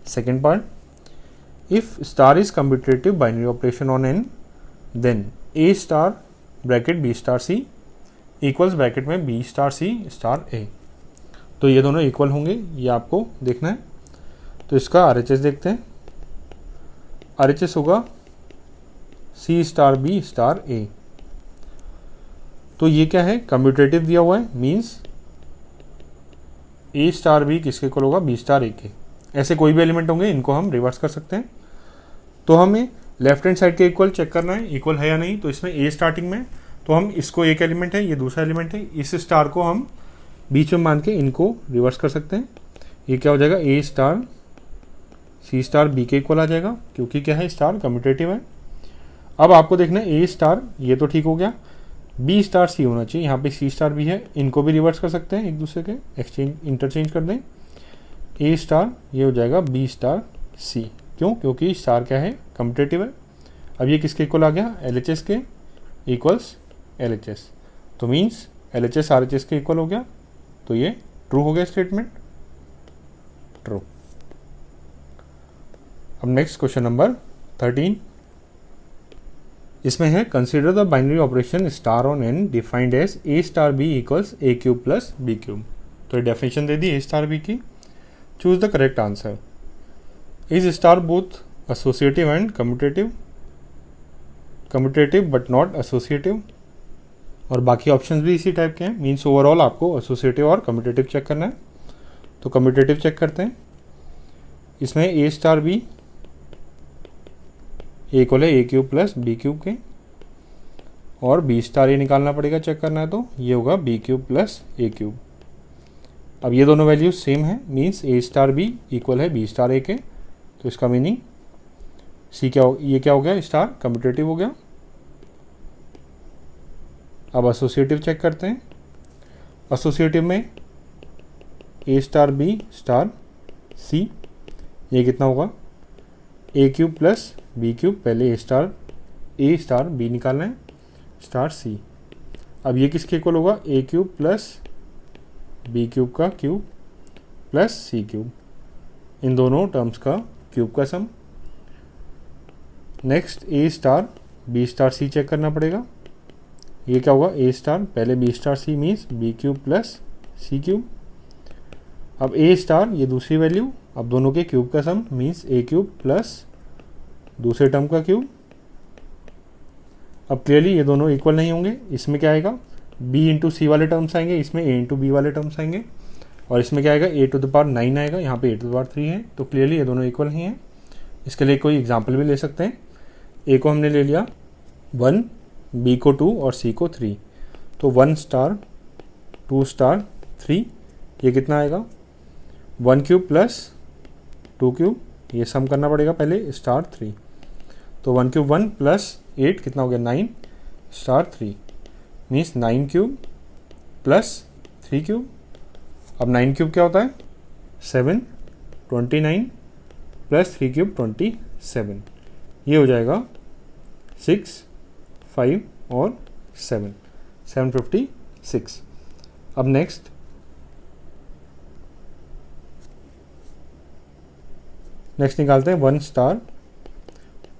Second part, if star is commutative binary operation on N then a star bracket b star c equals bracket में B star c star a. तो ये दोनों इक्वल होंगे, ये आपको देखना है। तो इसका RHS देखते हैं। RHS होगा सी स्टार बी स्टार ए। तो ये क्या है, कम्यूटेटिव दिया हुआ है, मीन्स ए स्टार बी किसके इक्वल होगा, बी स्टार ए के। ऐसे कोई भी एलिमेंट होंगे, इनको हम रिवर्स कर सकते हैं। तो हमें लेफ्ट हैंड साइड के इक्वल चेक करना है, इक्वल है या नहीं। तो इसमें ए स्टार्टिंग में, तो हम इसको एक एलिमेंट है, ये दूसरा एलिमेंट है, इस स्टार को हम बीच में मान के इनको रिवर्स कर सकते हैं। ये क्या हो जाएगा, ए स्टार सी स्टार बी के इक्वल आ जाएगा, क्योंकि क्या है, स्टार कम्यूटेटिव है। अब आपको देखना है ए स्टार, ये तो ठीक हो गया, बी स्टार सी होना चाहिए, यहाँ पे सी स्टार भी है, इनको भी रिवर्स कर सकते हैं, एक दूसरे के एक्सचेंज इंटरचेंज कर दें। ए स्टार ये हो जाएगा बी स्टार सी, क्यों, क्योंकि स्टार क्या है, कम्यूटेटिव है। अब ये किसके इक्वल आ गया, LHS के इक्वल्स LHS, तो मीन्स LHS RHS के इक्वल हो गया। तो ये ट्रू हो गया स्टेटमेंट, ट्रू। अब नेक्स्ट क्वेश्चन नंबर 13, इसमें है consider the binary operation star on N defined as a star B equals a cube plus B cube. तो डेफिनेशन दे दी ए स्टार बी की, choose the correct answer. Is star both associative and commutative, commutative but not associative, और बाकी options भी इसी type के हैं, मीन्स ओवरऑल आपको एसोसिएटिव और कम्यूटेटिव चेक करना है। तो कम्यूटेटिव चेक करते हैं। इसमें ए स्टार बी इक्वल है ए क्यूब प्लस बी क्यूब के, और बी स्टार ए निकालना पड़ेगा, चेक करना है, तो ये होगा बी क्यूब प्लस ए क्यूब। अब ये दोनों वैल्यूज सेम है, मीन्स ए स्टार बी इक्वल है बी स्टार ए के, तो इसका मीनिंग सी क्या हो, ये क्या हो गया, स्टार कम्यूटेटिव हो गया। अब एसोसिएटिव चेक करते हैं। एसोसिएटिव में ए स्टार बी स्टार सी, ये कितना होगा, A cube plus B cube, पहले ए स्टार बी निकालना है, स्टार सी। अब ये किसके इक्वल होगा, A cube plus B cube का क्यूब प्लस सी क्यूब, इन दोनों टर्म्स का क्यूब का sum. Next A star B star C check करना पड़ेगा। ये क्या होगा, ए स्टार पहले B star C means B cube plus C cube. अब ए स्टार ये दूसरी वैल्यू, अब दोनों के क्यूब का सम मीन्स ए क्यूब प्लस दूसरे टर्म का क्यूब। अब क्लियरली ये दोनों इक्वल नहीं होंगे, इसमें क्या आएगा, b इंटू सी वाले टर्म्स आएंगे, इसमें a इंटू बी वाले टर्म्स आएंगे, और इसमें क्या आएगा, a टू द पावर 9 आएगा, यहाँ पे a टू द पावर 3 है। तो क्लियरली ये दोनों इक्वल नहीं है। इसके लिए कोई एग्जाम्पल भी ले सकते हैं। a को हमने ले लिया 1, b को 2 और c को 3, तो 1 स्टार 2 स्टार 3, ये कितना आएगा, 1 क्यूब प्लस 2 क्यूब, ये सम करना पड़ेगा पहले, स्टार 3, तो 1 क्यूब 1 प्लस 8 कितना हो गया, 9 star 3, means 9 cube plus 3 cube. अब 9 क्यूब क्या होता है, 7, 29 प्लस 3 क्यूब 27, ये हो जाएगा 6, 5 और 7, 756। अब नेक्स्ट निकालते हैं 1 स्टार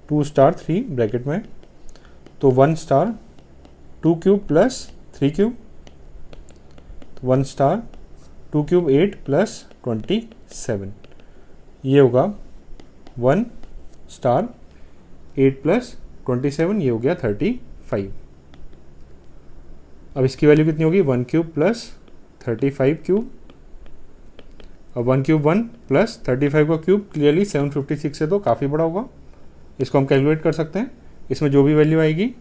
2 स्टार 3 ब्रैकेट में, तो 1 star 2 cube plus 3 cube, 1 star 2 cube 8 plus 27, ये होगा 1 स्टार 8 प्लस 27, ये हो गया 35। अब इसकी वैल्यू कितनी होगी, 1 क्यूब प्लस 35 क्यूब। अब 1 क्यूब 1 प्लस 35 का क्यूब क्लियरली 756 से तो काफ़ी बड़ा होगा, इसको हम कैलकुलेट कर सकते हैं। इसमें जो भी वैल्यू आएगी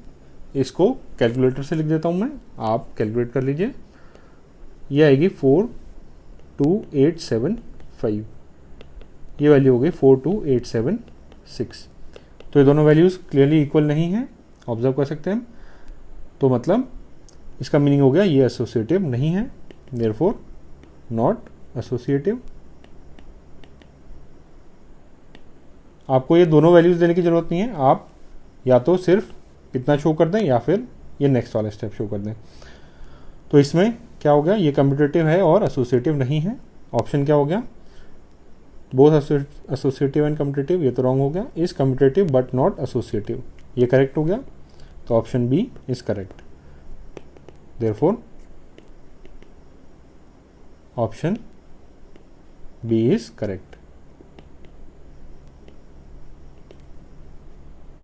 इसको कैलकुलेटर से लिख देता हूँ मैं, आप कैलकुलेट कर लीजिए। ये आएगी 42875, ये वैल्यू हो गई 42876। तो ये दोनों वैल्यूज़ क्लियरली इक्वल नहीं है, ऑब्जर्व कर सकते हैं हम। तो मतलब इसका मीनिंग हो गया ये एसोसिएटिव नहीं है, देयरफॉर नॉट एसोसिएटिव। आपको ये दोनों वैल्यूज़ देने की ज़रूरत नहीं है, आप या तो सिर्फ इतना शो कर दें या फिर ये नेक्स्ट वाला स्टेप शो कर दें। तो इसमें क्या हो गया, ये कम्यूटेटिव है और एसोसिएटिव नहीं है। ऑप्शन क्या हो गया, बोथ एसोसिएटिव एंड कम्यूटेटिव, ये तो रॉन्ग हो गया। Is commutative but not associative, ये करेक्ट हो गया। तो option b is correct. Therefore option b is correct.